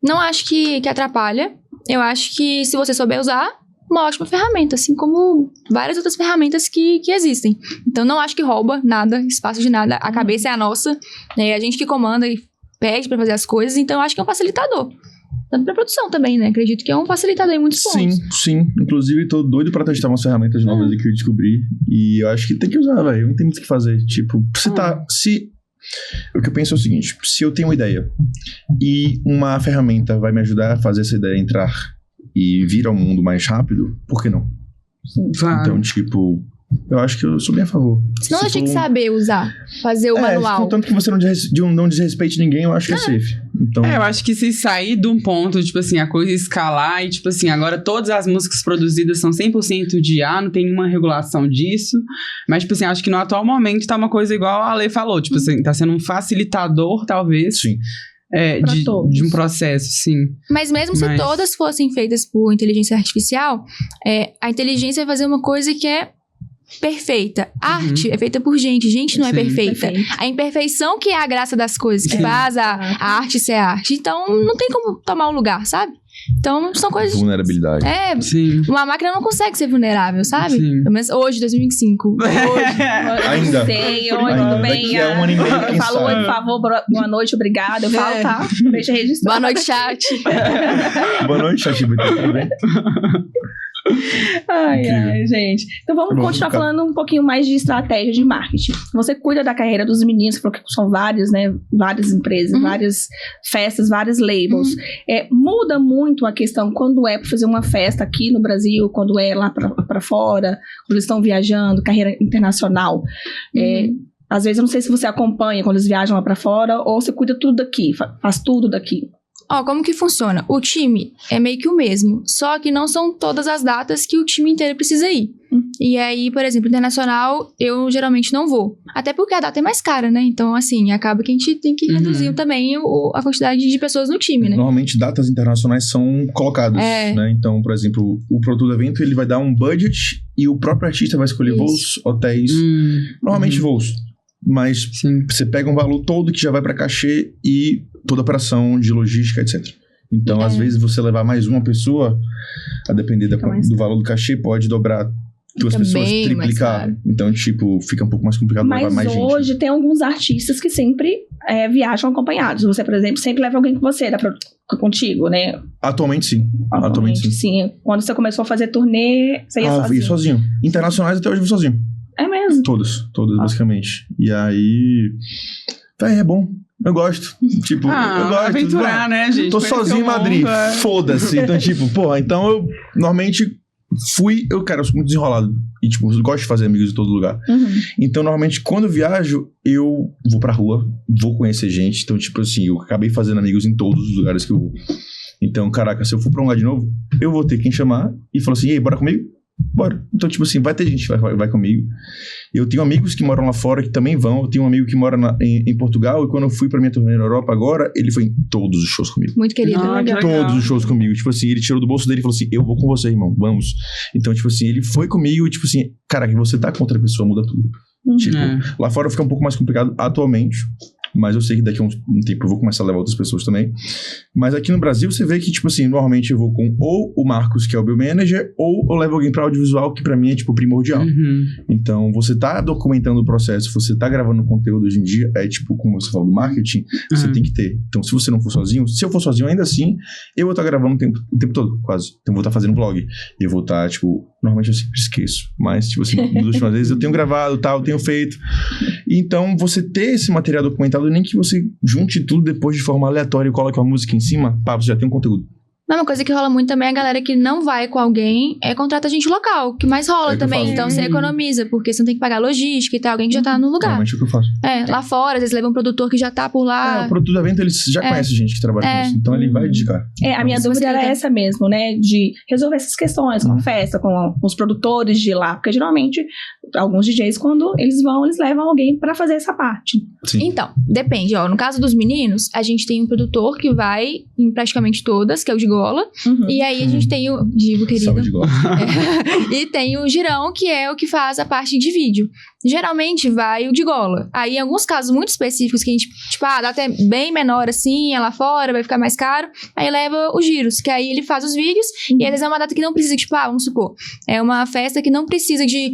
Não acho que atrapalha. Eu acho que se você souber usar, uma ótima ferramenta, assim como várias outras ferramentas que existem. Então, não acho que rouba nada, espaço de nada. A cabeça é a nossa, né? A gente que comanda e pede pra fazer as coisas. Então, eu acho que é um facilitador. Tanto pra produção também, né? Acredito que é um facilitador em muitos pontos. Sim. Inclusive, tô doido pra testar umas ferramentas novas que eu descobri. E eu acho que tem que usar, velho. Não tem muito o que fazer. Tipo, o que eu penso é o seguinte: se eu tenho uma ideia e uma ferramenta vai me ajudar a fazer essa ideia entrar e vir ao mundo mais rápido, por que não? Claro. Então, tipo, eu acho que eu sou bem a favor. Senão eu tinha que saber usar, fazer o manual. Contanto que você não desrespeite ninguém, eu acho que é safe. Então... eu acho que se sair de um ponto, tipo assim, a coisa escalar e, tipo assim, agora todas as músicas produzidas são 100% de não tem nenhuma regulação disso. Mas, tipo assim, acho que no atual momento tá uma coisa igual a Ale falou. Tipo assim, tá sendo um facilitador, talvez. Sim. De um processo, sim. Mas mesmo se todas fossem feitas por inteligência artificial, a inteligência vai fazer uma coisa que é perfeita. Arte é feita por gente. Gente não é perfeita. A imperfeição que é a graça das coisas, que faz a arte ser arte. Então, não tem como tomar um lugar, sabe? Então, são coisas... Vulnerabilidade. Sim. Uma máquina não consegue ser vulnerável, sabe? Sim. Pelo menos hoje, 2025. Ainda. Não sei, tudo bem. Daqui a um ano e meio, quem Falou, sabe? por favor, boa noite, obrigada. Eu falo, tá? Deixa registrado. Boa noite, chat. Boa noite, ChatGPT, tudo bem? Ai, gente. Então vamos continuar falando um pouquinho mais de estratégia de marketing. Você cuida da carreira dos meninos, porque são vários, né? Várias empresas, várias festas, vários labels. Muda muito a questão quando é para fazer uma festa aqui no Brasil, quando é lá para fora, quando eles estão viajando, carreira internacional. Às vezes eu não sei se você acompanha quando eles viajam lá para fora ou você cuida tudo daqui, faz tudo daqui. Como que funciona? O time é meio que o mesmo, só que não são todas as datas que o time inteiro precisa ir. E aí, por exemplo, internacional, eu geralmente não vou. Até porque a data é mais cara, né? Então, assim, acaba que a gente tem que reduzir também a quantidade de pessoas no time, né? Normalmente, datas internacionais são colocadas, né? Então, por exemplo, o produtor do evento, ele vai dar um budget e o próprio artista vai escolher voos, hotéis, normalmente voos. Mas você pega um valor todo que já vai pra cachê e toda a operação de logística, etc. Então, às vezes, você levar mais uma pessoa, a depender do valor do cachê, pode dobrar 2 pessoas, triplicar. Então, tipo, fica um pouco mais complicado levar mais gente. Mas hoje tem alguns artistas que sempre viajam acompanhados. Você, por exemplo, sempre leva alguém com você, contigo, né? Atualmente, sim. Atualmente, sim. Quando você começou a fazer turnê, você ia sozinho? Eu ia sozinho. Internacionais, até hoje eu vou sozinho. É mesmo? Todas, basicamente. E aí... é bom. Eu gosto. Tipo, eu gosto. Aventurar, né, gente? Tô sozinho em Madrid. Foda-se. Então, tipo, então eu normalmente eu sou muito desenrolado. E, tipo, eu gosto de fazer amigos em todo lugar. Então, normalmente, quando eu viajo, eu vou pra rua, vou conhecer gente. Então, tipo assim, eu acabei fazendo amigos em todos os lugares que eu vou. Então, caraca, se eu for pra um lugar de novo, eu vou ter quem chamar e falar assim, e aí, bora comigo? Bora. Então, tipo assim, vai ter gente que vai comigo. Eu tenho amigos que moram lá fora que também vão. Eu tenho um amigo que mora em Portugal. E quando eu fui pra minha turnê na Europa agora, ele foi em todos os shows comigo. Muito querido. Todos os shows comigo. Tipo assim, ele tirou do bolso dele e falou assim, eu vou com você, irmão, vamos. Então, tipo assim, ele foi comigo e tipo assim, cara, que você tá com outra pessoa muda tudo. Tipo, lá fora fica um pouco mais complicado atualmente. Mas eu sei que daqui a um tempo eu vou começar a levar outras pessoas também. Mas aqui no Brasil você vê que, tipo assim, normalmente eu vou com ou o Marcos, que é o meu manager, ou eu levo alguém pra audiovisual, que pra mim é, tipo, primordial. Então, você tá documentando o processo, você tá gravando conteúdo hoje em dia, é tipo, como você falou do marketing, você tem que ter. Então, se você não for sozinho, se eu for sozinho ainda assim, eu vou estar gravando o tempo todo, quase. Então, eu vou estar fazendo vlog. Eu vou estar, tipo, normalmente eu sempre esqueço. Mas, tipo assim, nas últimas vezes eu tenho gravado, tal, eu tenho feito. Então, você ter esse material documentado, nem que você junte tudo depois de forma aleatória e coloque uma música em cima, você já tem um conteúdo. Uma coisa que rola muito também é a galera que não vai com alguém, contrata gente local, que mais rola também. Então você economiza, porque você não tem que pagar logística e tal, alguém que já tá no lugar. Normalmente é o que eu faço. Lá fora, às vezes leva um produtor que já tá por lá. O produtor do evento, ele já conhece gente que trabalha com isso, então ele vai dedicar. A minha dúvida era essa mesmo, né, de resolver essas questões com a festa, com os produtores de lá, porque geralmente alguns DJs, quando eles levam alguém pra fazer essa parte. Sim. Então, depende, no caso dos meninos, a gente tem um produtor que vai em praticamente todas, que é o de Gola. E aí a gente tem o Divo, querido. Salve de Gola. E tem o Girão, que é o que faz a parte de vídeo. Geralmente vai o de Gola. Aí, em alguns casos muito específicos, que a gente, tipo, a data é bem menor assim, é lá fora, vai ficar mais caro. Aí leva os giros, que aí ele faz os vídeos. E às vezes é uma data que não precisa, tipo, vamos supor, é uma festa que não precisa de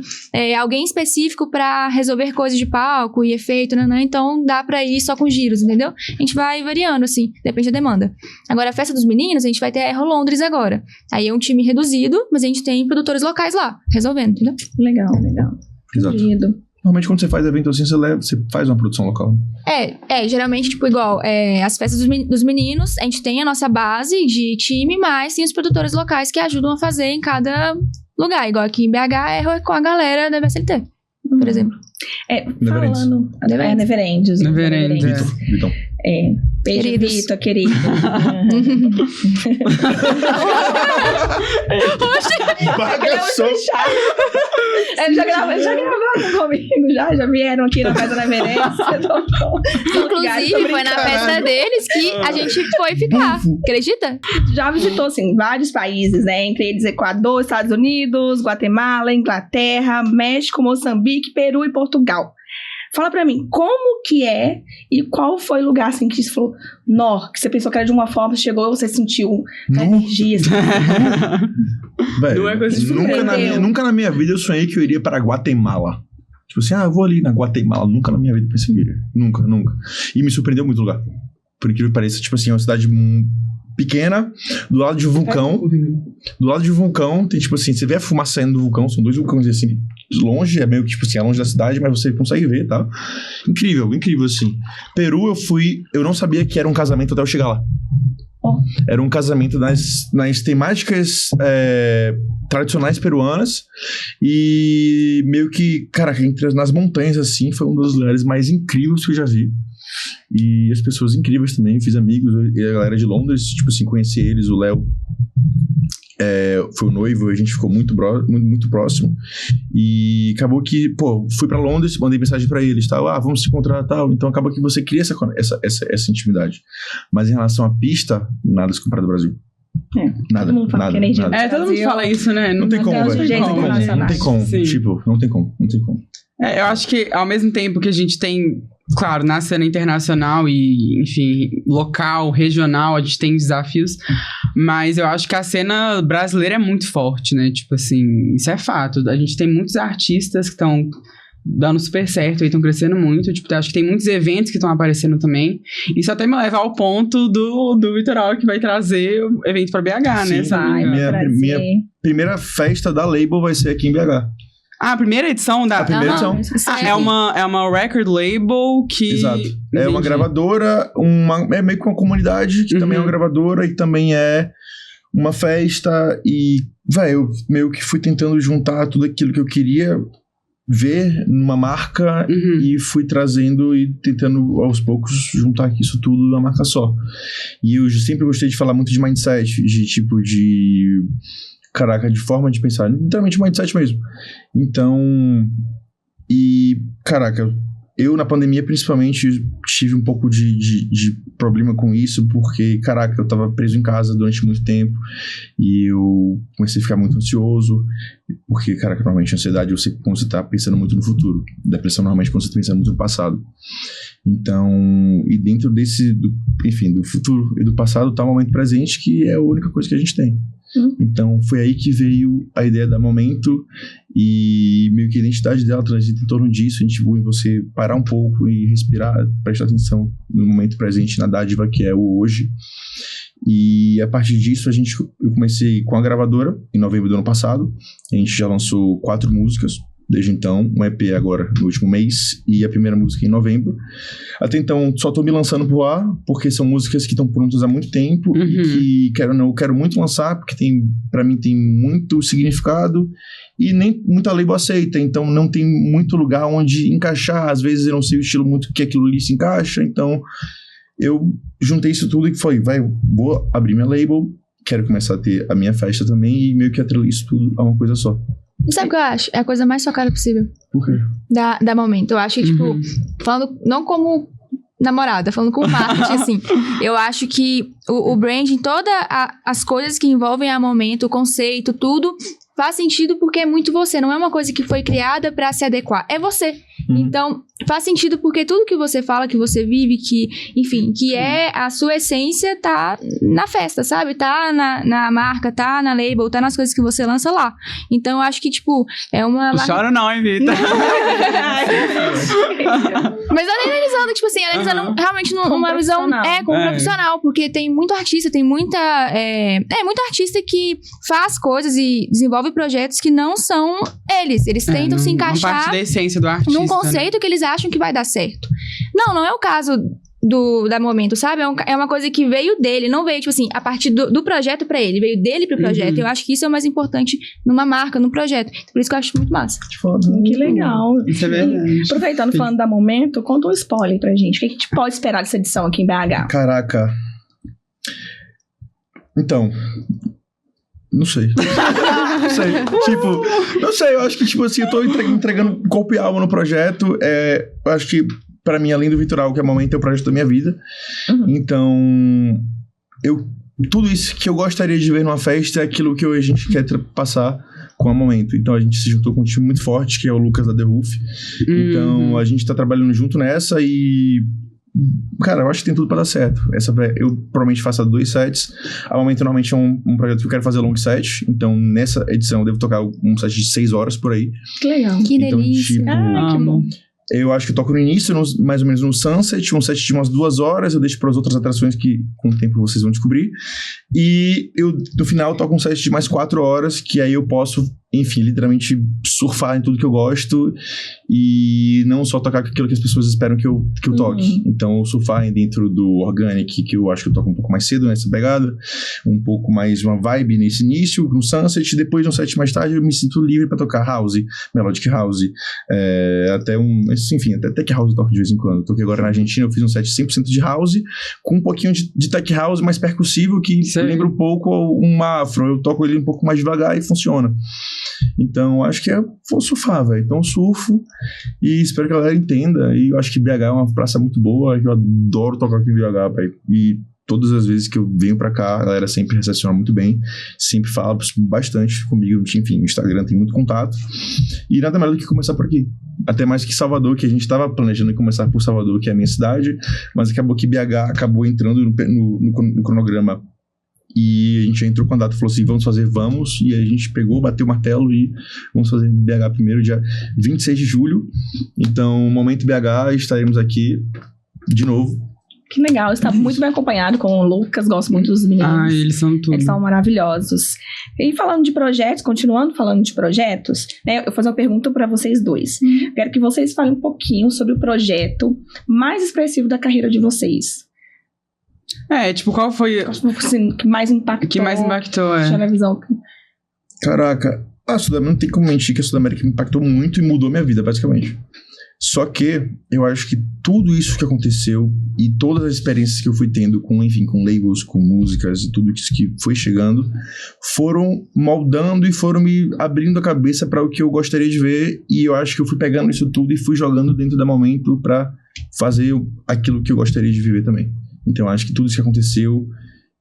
alguém específico pra resolver coisas de palco e efeito, então dá pra ir só com giros, entendeu? A gente vai variando, assim, depende da demanda. Agora, a festa dos meninos, a gente vai ter a Aero Londres agora. Aí é um time reduzido, mas a gente tem produtores locais lá, resolvendo, entendeu? Legal. Exato. Normalmente quando você faz evento assim, você faz uma produção local. Geralmente, tipo, igual, as festas dos meninos, a gente tem a nossa base de time, mas tem os produtores locais que ajudam a fazer em cada lugar. Igual aqui em BH é com a galera da VSLT, por exemplo. Falando... Neverendes. Vitão. Beijo, Vitor, querido. Eles já gravaram comigo, já vieram aqui na festa da Neverendes. Inclusive, foi na festa deles que a gente foi ficar. Acredita? Já visitou, assim, vários países, né? Entre eles, Equador, Estados Unidos, Guatemala, Inglaterra, México, Moçambique, Peru e Portugal. Fala pra mim, como que é e qual foi o lugar, assim, que você falou, que você pensou que era de uma forma, você chegou e você sentiu uma energia, assim. Velho, não é coisa de nunca na minha vida eu sonhei que eu iria para Guatemala. Tipo assim, eu vou ali na Guatemala. Nunca na minha vida pensei que eu iria. Nunca. E me surpreendeu muito o lugar. Por incrível que pareça, tipo assim, é uma cidade pequena, do lado de um vulcão. Do lado de um vulcão, tem tipo assim, você vê a fumaça saindo do vulcão, são 2 vulcões assim, longe, é meio que tipo assim, é longe da cidade, mas você consegue ver, tá? Incrível assim. Peru eu não sabia que era um casamento até eu chegar lá. Era um casamento nas temáticas tradicionais peruanas e meio que, cara, nas montanhas assim, foi um dos lugares mais incríveis que eu já vi. E as pessoas incríveis também, fiz amigos, e a galera de Londres, tipo assim, conheci eles, o Léo foi o noivo, a gente ficou muito próximo. E acabou que, fui pra Londres, mandei mensagem pra eles, tal, vamos se encontrar, tal. Então acaba que você cria essa intimidade. Mas em relação à pista, nada se compara do Brasil. Nada, todo mundo fala nada. Todo mundo fala isso, né? Não tem como, velho. Não tem como. Sim. Tipo, não tem como. Eu acho que ao mesmo tempo que a gente tem, claro, na cena internacional e, enfim, local, regional, a gente tem desafios, mas eu acho que a cena brasileira é muito forte, né? Tipo assim, isso é fato. A gente tem muitos artistas que estão dando super certo e estão crescendo muito. Tipo, acho que tem muitos eventos que estão aparecendo também. Isso até me leva ao ponto do Vitoral, que vai trazer o evento pra BH, Sim, né? Minha primeira festa da Label vai ser aqui em BH. A primeira edição da... A primeira edição. É uma record label que... Exato. É uma gravadora, é meio que uma comunidade, que também é uma gravadora e também é uma festa. E, eu meio que fui tentando juntar tudo aquilo que eu queria ver numa marca e fui trazendo e tentando aos poucos juntar isso tudo numa marca só. E eu sempre gostei de falar muito de mindset, de tipo de... Caraca, de forma de pensar, literalmente mindset mesmo. Então, caraca, eu na pandemia principalmente tive um pouco de problema com isso, porque, caraca, eu tava preso em casa durante muito tempo e eu comecei a ficar muito ansioso, porque, caraca, normalmente a ansiedade quando você tá pensando muito no futuro, depressão normalmente quando você tá pensando muito no passado. Então, e dentro do futuro e do passado tá o momento presente, que é a única coisa que a gente tem. Então foi aí que veio a ideia da Momento e meio que a identidade dela transita em torno disso. A gente voa em você parar um pouco e respirar, prestar atenção no momento presente, na dádiva que é o hoje. E a partir disso eu comecei com a gravadora em novembro do ano passado. A gente já lançou 4 músicas desde então, um EP agora no último mês e a primeira música em novembro. Até então só tô me lançando por lá, porque são músicas que estão prontas há muito tempo e que eu quero muito lançar, porque pra mim tem muito significado e nem muita label aceita, então não tem muito lugar onde encaixar. Às vezes eu não sei o estilo muito que aquilo ali se encaixa, então eu juntei isso tudo e falei, vou abrir minha label, quero começar a ter a minha festa também e meio que atrelei isso tudo a uma coisa só. E sabe o que eu acho? É a coisa mais socada possível. Por quê? Da Momento. Eu acho que, tipo, falando não como namorada, falando com marketing, assim, eu acho que o branding, todas as coisas que envolvem a Momento, o conceito, tudo, faz sentido porque é muito você. Não é uma coisa que foi criada pra se adequar. É você. Então, faz sentido porque tudo que você fala, que você vive, que, enfim, que é a sua essência, tá na festa, sabe? Tá na marca, tá na label, tá nas coisas que você lança lá. Então, eu acho que, tipo, é uma... Não chora não, hein, Vitor? Mas analisando, tipo assim, realmente uma visão como profissional, porque tem muito artista, tem muito artista que faz coisas e desenvolve projetos que não são eles. Eles tentam se encaixar... Uma parte da essência do artista, num conceito que eles acham que vai dar certo. Não é o caso da Momento, sabe? É uma coisa que veio dele, não veio, tipo assim, a partir do projeto pra ele, veio dele pro projeto. Eu acho que isso é o mais importante numa marca, num projeto. Por isso que eu acho muito massa. Que legal. Isso é verdade. Aproveitando, falando da Momento, conta um spoiler pra gente. O que a gente pode esperar dessa edição aqui em BH? Caraca. Então... Não sei. Não sei, eu acho que, tipo assim, eu tô entregando corpo e alma no projeto. Eu acho que, pra mim, além do Vitoral, que é o momento, é o projeto da minha vida. Então, tudo isso que eu gostaria de ver numa festa é aquilo que a gente quer passar com o Momento. Então, a gente se juntou com um time muito forte, que é o Lucas da The Roof. Então, a gente tá trabalhando junto nessa e... Cara, eu acho que tem tudo pra dar certo. Eu provavelmente faço 2 sets. A Momento normalmente é um projeto que eu quero fazer long set. Então, nessa edição eu devo tocar um set de 6 horas por aí. Que legal. Que delícia. Tipo, Que bom. Eu acho que eu toco no início, mais ou menos no Sunset, um set de umas 2 horas. Eu deixo para as outras atrações que com o tempo vocês vão descobrir. E eu, no final, toco um set de mais 4 horas, que aí eu posso enfim, literalmente surfar em tudo que eu gosto e não só tocar aquilo que as pessoas esperam que eu toque. Então, surfar dentro do Organic, que eu acho que eu toco um pouco mais cedo nessa pegada, um pouco mais uma vibe nesse início, no Sunset, depois de um set mais tarde eu me sinto livre pra tocar house, melodic house, até tech house eu toco de vez em quando. Eu toquei agora na Argentina, eu fiz um set 100% de house, com um pouquinho de tech house mais percussivo, que lembra um pouco uma afro. Eu toco ele um pouco mais devagar e funciona. Então, acho que vou surfar, velho. Então, surfo e espero que a galera entenda. E eu acho que BH é uma praça muito boa, que eu adoro tocar aqui em BH, velho. E todas as vezes que eu venho pra cá, a galera sempre recepciona muito bem, sempre fala bastante comigo. Enfim, o Instagram tem muito contato. E nada melhor do que começar por aqui. Até mais que Salvador, que a gente tava planejando começar por Salvador, que é a minha cidade, mas acabou que BH acabou entrando no cronograma. E a gente já entrou com a data e falou assim, vamos, e a gente pegou, bateu o martelo e vamos fazer BH primeiro, dia 26 de julho. Então, Momento BH, estaremos aqui de novo. Que legal, está muito bem acompanhado com o Lucas, gosto muito dos meninos. Eles são tudo. Eles são maravilhosos. E falando de projetos, continuando falando de projetos, né, eu vou fazer uma pergunta para vocês dois. Quero que vocês falem um pouquinho sobre o projeto mais expressivo da carreira de vocês. Qual foi... Que mais impactou? Que mais impactou, Deixa eu ver a visão. Caraca, não tem como mentir que a Sudamérica me impactou muito e mudou minha vida, basicamente. Só que eu acho que tudo isso que aconteceu e todas as experiências que eu fui tendo com labels, com músicas e tudo isso que foi chegando, foram moldando e foram me abrindo a cabeça para o que eu gostaria de ver, e eu acho que eu fui pegando isso tudo e fui jogando dentro do momento para fazer aquilo que eu gostaria de viver também. Então eu acho que tudo isso que aconteceu,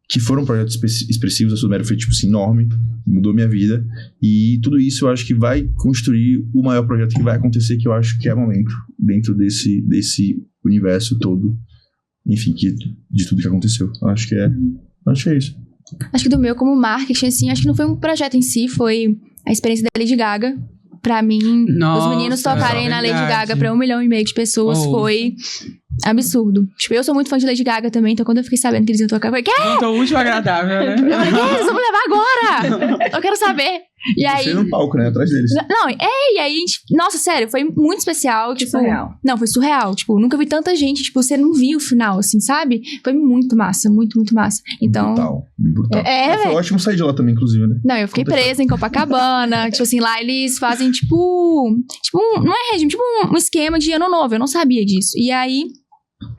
que foram projetos expressivos, a Sudamérica foi enorme, mudou minha vida, e tudo isso eu acho que vai construir o maior projeto que vai acontecer, que eu acho que é o Momento, dentro desse universo todo, enfim, de tudo que aconteceu. Acho que é isso. Acho que do meu, como marketing, assim, acho que não foi um projeto em si, foi a experiência da Lady Gaga. Pra mim, os meninos tocarem na Lady Gaga pra 1,5 milhão de pessoas foi absurdo. Eu sou muito fã de Lady Gaga também, então quando eu fiquei sabendo que eles iam tocar, eu falei, quê? Tô útil agradável, né? Eu falei, eles vão me levar agora! Eu quero saber. E aí... Você no palco, né? Atrás deles. Não, e aí a gente... Nossa, sério, foi muito especial. Surreal. Não, foi surreal. Nunca vi tanta gente. Você não viu o final, assim, sabe? Foi muito massa, muito, muito massa. Então... Brutal. Foi ótimo sair de lá também, inclusive, né? Não, eu fiquei presa em Copacabana. lá eles fazem, não é regime, um esquema de ano novo. Eu não sabia disso. E aí...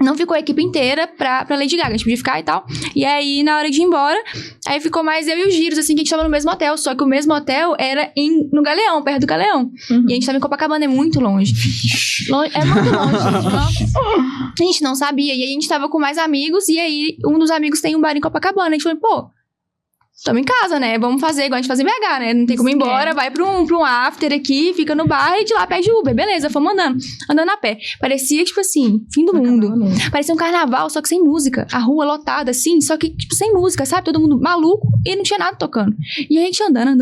Não ficou a equipe inteira pra Lady Gaga, a gente podia ficar e tal. E aí, na hora de ir embora, aí ficou mais eu e o Giros, assim, que a gente tava no mesmo hotel. Só que o mesmo hotel era no Galeão, perto do Galeão. E a gente tava em Copacabana, é muito longe. É muito longe. A gente não sabia. E aí, a gente tava com mais amigos. E aí, um dos amigos tem um bar em Copacabana. A gente falou, tamo em casa, né? Vamos fazer igual a gente faz em BH, né? Não tem como ir embora, vai pra um after aqui, fica no bar e de lá pede Uber. Beleza, fomos andando a pé. Parecia, fim do mundo. Parecia um carnaval, só que sem música. A rua lotada, assim, só que, sem música, sabe? Todo mundo maluco e não tinha nada tocando. E a gente andando.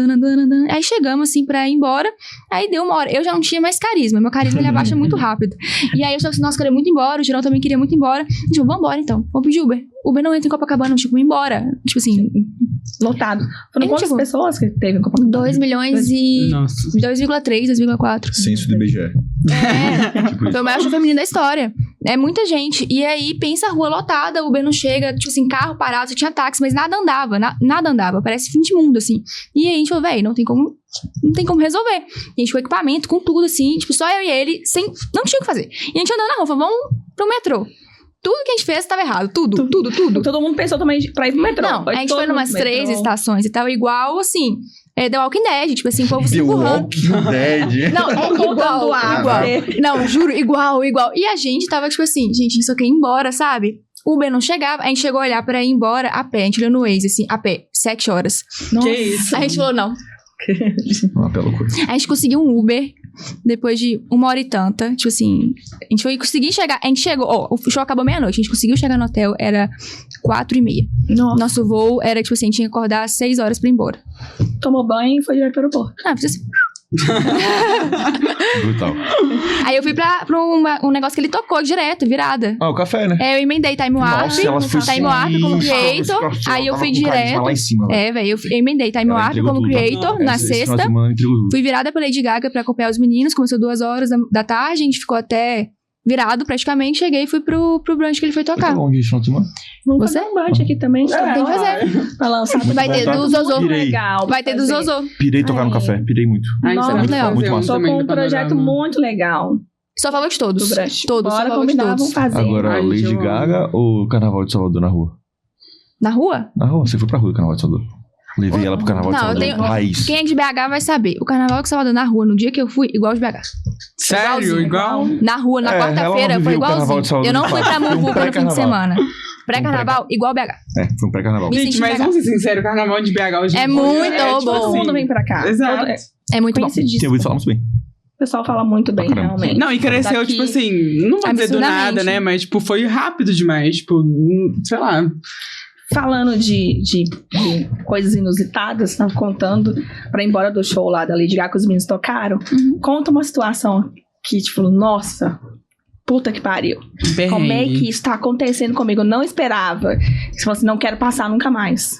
Aí chegamos, assim, pra ir embora. Aí deu uma hora. Eu já não tinha mais carisma. Meu carisma, ele abaixa muito rápido. E aí eu falei assim, nossa, queria muito ir embora. O Girão também queria muito ir embora. A gente falou, vamos embora, então. Vamos pedir Uber. Uber não entra em Copacabana, vamos ir embora. Lotado. Foram quantas pessoas que teve em Copacabana? 2 milhões e... Nossa. 2,3, 2,4. Censo do IBGE. Foi o maior show feminino da história. É muita gente. E aí, pensa a rua lotada, o Uber não chega, carro parado, só tinha táxi, mas nada andava, nada andava. Parece fim de mundo, assim. E aí a gente falou, não tem como resolver. E a gente com equipamento, com tudo, assim, só eu e ele, não tinha o que fazer. E a gente andando na rua, falou, vamos pro metrô. Tudo que a gente fez estava errado. Tudo. Todo mundo pensou também pra ir pro metrô. Não, a gente foi numas 3 estações e tal, igual, assim... The Walking Dead, o povo se empurrando. The Walking Dead. Não, igual. Não, juro, igual. E a gente tava, gente só quer ir embora, sabe? O Uber não chegava, a gente chegou a olhar pra ir embora a pé. A gente olhou no Waze, assim, a pé, 7 horas. Nossa. Que isso? A gente falou, não. Uma bela loucura. A gente conseguiu um Uber depois de 1 hora e tanta. A gente foi conseguir chegar. A gente chegou. O show acabou meia-noite. A gente conseguiu chegar no hotel, era 4h30. Nosso voo era, a gente tinha que acordar às 6 horas pra ir embora. Tomou banho e foi direto pro aeroporto. Fiz assim. Brutal. Aí eu fui pra um negócio que ele tocou direto, virada. Ah, o café, né? Eu emendei Time Warp. Time Warp como creator. Aí eu fui direto. Lá em cima, Velho, eu emendei Time Warp como creator na sexta. Fui virada pra Lady Gaga pra acompanhar os meninos. Começou 2h da tarde, a gente ficou até virado praticamente. Cheguei e fui pro brunch que ele foi tocar. Tá bom, gente, não tem Vamos fazer um brunch aqui também. Tem que fazer. Pra lançar. Vai ter do Zozô. Legal. Vai ter do Zozô. Pirei tocar no café, pirei muito. Nossa, muito legal. Muito massa. Tô com um projeto muito legal Só falou de todos. do brunch. Todos, só Bora falou de combinar, todos. vamos fazer. Agora, Ai, Lady eu Gaga ou Carnaval de Salvador na rua? Na rua? Na rua, você foi pra rua do Carnaval de Salvador. Levei ela pro Carnaval de Não, eu Salvador. tenho- Raiz. Quem é de BH vai saber. O Carnaval de Salvador na rua, no dia que eu fui, igual de BH. Sério? Igual? Na rua, na É, ela quarta-feira, não foi viveu o Carnaval igualzinho. de Salvador Eu não de fui fato. pra Foi um Muvuca no fim de pré-carnaval. semana. Pré-carnaval, igual BH. Foi um pré-carnaval. Me Gente, senti mas BH. vamos ser sinceros, o carnaval de BH hoje É em dia muito tipo bom. Todo mundo vem pra cá. Exato. Todo- É muito bom. Tem Conhecidíssimo. ouvido falar muito bem. O pessoal fala muito bem, Pra caramba. realmente. Não, e cresceu, Daqui- tipo assim, não vou dizer do nada, Absurdamente. né? Mas, tipo, foi rápido demais. Tipo, sei lá. Falando de coisas inusitadas, tava contando pra ir embora do show lá da Lady Gaga que os meninos tocaram. Uhum. Conta uma situação que, tipo, nossa, puta que pariu. Como é que isso tá acontecendo comigo? Eu não esperava. Você falou assim, não quero passar nunca mais.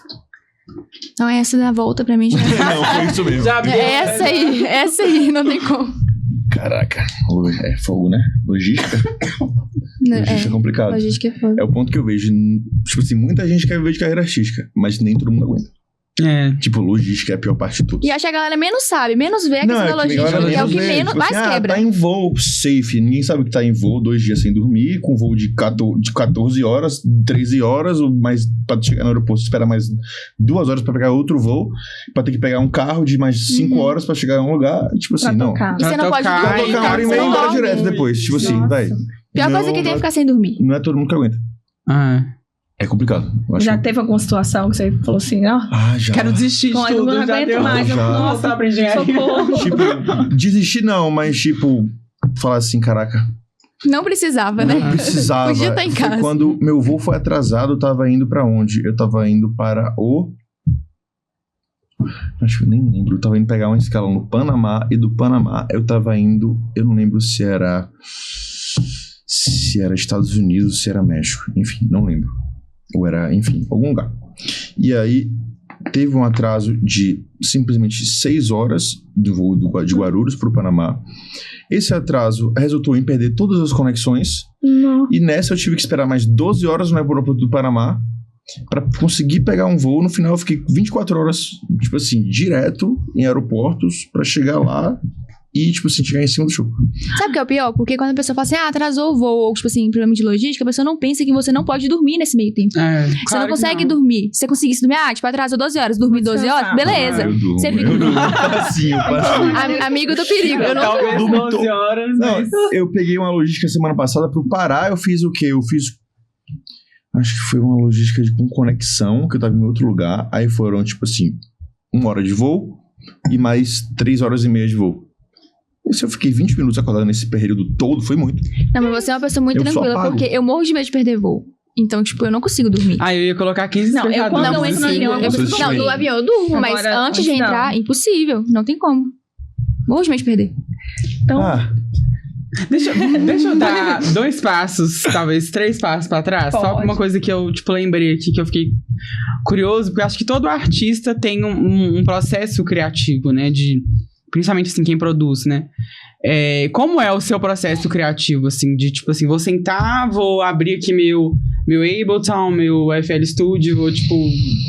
Não, essa da volta pra mim já. Não, foi isso mesmo. Já viu? Essa aí, não tem como. Caraca, é fogo, né? Logística. Logística é complicado. Logística é foda. É o ponto que eu vejo. Tipo assim, muita gente quer viver de carreira artística, mas nem todo mundo aguenta. É. Tipo, logística é a pior parte de tudo. E acho que a galera menos sabe, menos vê a questão da logística, que é o que menos, mais quebra. Tá em voo safe. Ninguém sabe que tá em voo 2 dias sem dormir, com voo de 14 horas, 13 horas, mas pra chegar no aeroporto espera mais 2 horas pra pegar outro voo, pra ter que pegar um carro de mais 5 horas pra chegar a um lugar. Tipo assim, Pra não. tocar. E você não pode Pra Vai tocar, dormir, tocar uma hora e você meia e não embora dorme. direto depois. Tipo assim, Nossa. vai. Pior coisa que tem é ficar sem dormir. Não é todo mundo que aguenta. Ah, É complicado. Eu acho Já que- teve alguma situação que você falou assim, ó, já. quero desistir de não, eu tudo. não já aguento deu. mais. Já. Nossa, pra engenharia. socorro. Tipo, desistir não, mas tipo, falar assim, caraca, Não precisava, né? não precisava. Podia estar em Foi casa. quando meu voo foi atrasado, eu tava indo pra onde? Eu tava indo para o... Acho que eu nem lembro. Eu tava indo pegar uma escala no Panamá, e do Panamá eu tava indo... Eu não lembro se era Estados Unidos, se era México. Enfim, não lembro. Ou era, enfim, algum lugar. E aí, teve um atraso de simplesmente 6 horas do voo de Guarulhos pro Panamá. Esse atraso resultou em perder todas as conexões. Não. E nessa eu tive que esperar mais 12 horas no aeroporto do Panamá pra conseguir pegar um voo. No final eu fiquei 24 horas, tipo assim, direto em aeroportos pra chegar lá e, tipo assim, chegar em cima do show. Sabe o que é o pior? Porque quando a pessoa fala assim, atrasou o voo, ou tipo assim, problema de logística, a pessoa não pensa que você não pode dormir nesse meio tempo. É, Você claro não que consegue não. dormir. Se você conseguisse dormir, tipo, atrasou 12 horas, dormir 12 horas, beleza. Eu durmo, Você fica- eu durmo. Passinho. Amigo do perigo. Eu não Talvez Dormi 12 horas, Não, mas... eu peguei uma logística semana passada pro Pará, eu fiz o quê? Eu fiz... Acho que foi uma logística com conexão, que eu tava em outro lugar. Aí foram, tipo assim, 1 hora de voo e mais 3 horas e meia de voo. E se eu fiquei 20 minutos acordado nesse período todo, foi muito. Não, mas você é uma pessoa muito Eu só tranquila, apago. porque eu morro de medo de perder voo. Então, tipo, eu não consigo dormir. Ah, eu ia colocar 15 Não, eu despertadores. quando Não, eu entro no assim. avião, eu Vocês consigo Não, também. no avião eu durmo, mas Agora, antes de antes não. entrar, impossível. Não tem como. Morro de medo de perder. Então, Ah, Deixa eu dar 2 passos, talvez 3 passos pra trás. Só Pode. uma coisa que eu, tipo, lembrei aqui, que eu fiquei curioso, porque eu acho que todo artista tem um processo criativo, né? Principalmente, assim, quem produz, né? Como é o seu processo criativo, assim? De, tipo assim, vou sentar, vou abrir aqui meu Ableton, meu FL Studio, vou, tipo,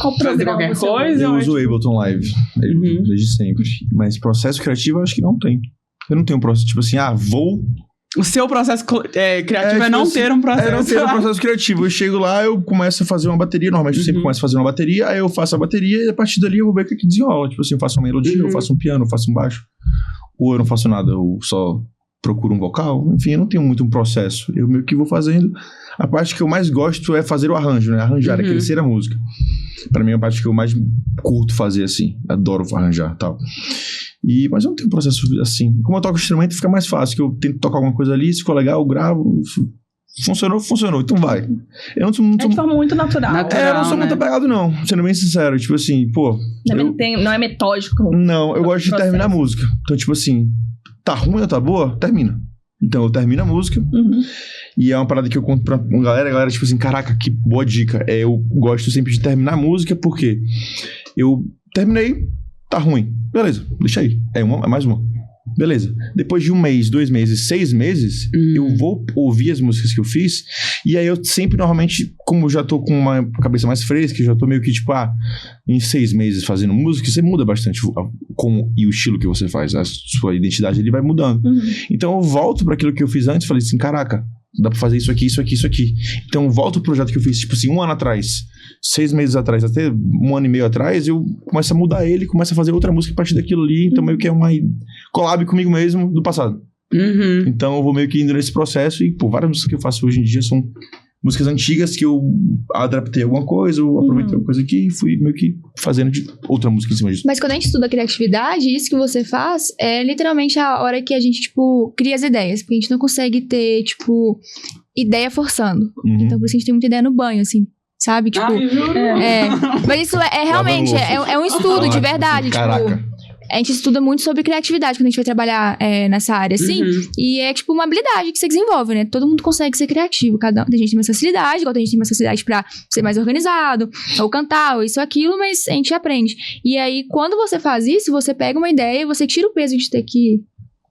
qual fazer programa qualquer você coisa? eu ou é, uso o tipo, Ableton Live. Uhum. Desde sempre. Mas processo criativo eu acho que não tem. Eu não tenho um processo, tipo assim, vou... O seu processo criativo é tipo não assim, ter um processo. não ter um processo criativo. Eu chego lá, eu começo a fazer uma bateria. Normalmente eu sempre começo a fazer uma bateria, aí eu faço a bateria e a partir dali eu vou ver o que desenrola. Tipo assim, eu faço uma melodia, eu faço um piano, eu faço um baixo. Ou eu não faço nada, eu só procuro um vocal. Enfim, eu não tenho muito um processo. Eu meio que vou fazendo. A parte que eu mais gosto é fazer o arranjo, né? Arranjar, é crescer a música. Pra mim é a parte que eu mais curto fazer, assim. Adoro arranjar e tal. Mas eu não tenho um processo assim. Como eu toco instrumento, fica mais fácil. Que eu tento tocar alguma coisa ali, se for legal, eu gravo, funcionou, então vai. Eu não sou muito... É de forma muito natural. eu não sou muito apegado, não. Sendo bem sincero. Tipo assim, pô... Não é metódico. Não, eu gosto de terminar a música. Então, tipo assim, tá ruim ou tá boa? Termina. Então, eu termino a música. E é uma parada que eu conto pra galera. A galera, tipo assim, caraca, que boa dica. Eu gosto sempre de terminar a música, porque eu terminei, tá ruim. Beleza, deixa aí. É mais uma. Beleza. Depois de 1 mês, 2 meses, 6 meses, eu vou ouvir as músicas que eu fiz. E aí eu sempre, normalmente, como eu já tô com uma cabeça mais fresca, já tô meio que, tipo, em 6 meses fazendo música, você muda bastante como e o estilo que você faz. A sua identidade ali vai mudando. Então eu volto pra aquilo que eu fiz antes e falei assim, caraca, dá pra fazer isso aqui, isso aqui, isso aqui. Então eu volto pro projeto que eu fiz, tipo assim, 1 ano atrás, 6 meses atrás, até 1 ano e meio atrás, eu começo a mudar ele, começo a fazer outra música a partir daquilo ali. Então meio que é uma collab comigo mesmo do passado. Então eu vou meio que indo nesse processo e, pô, várias músicas que eu faço hoje em dia são músicas antigas que eu adaptei alguma coisa, eu aproveitei alguma coisa aqui e fui meio que fazendo de outra música em cima disso. Mas quando a gente estuda criatividade, isso que você faz é literalmente a hora que a gente, tipo, cria as ideias. Porque a gente não consegue ter, tipo, ideia forçando. Então por isso a gente tem muita ideia no banho, assim. Sabe? Tipo, mas isso é realmente, é um estudo de verdade. Caraca. Tipo, a gente estuda muito sobre criatividade quando a gente vai trabalhar nessa área, assim. E é tipo uma habilidade que você desenvolve, né? Todo mundo consegue ser criativo. Tem gente tem mais facilidade, igual tem gente tem mais facilidade pra ser mais organizado, ou cantar, ou isso ou aquilo, mas a gente aprende. E aí, quando você faz isso, você pega uma ideia, você tira o peso de ter que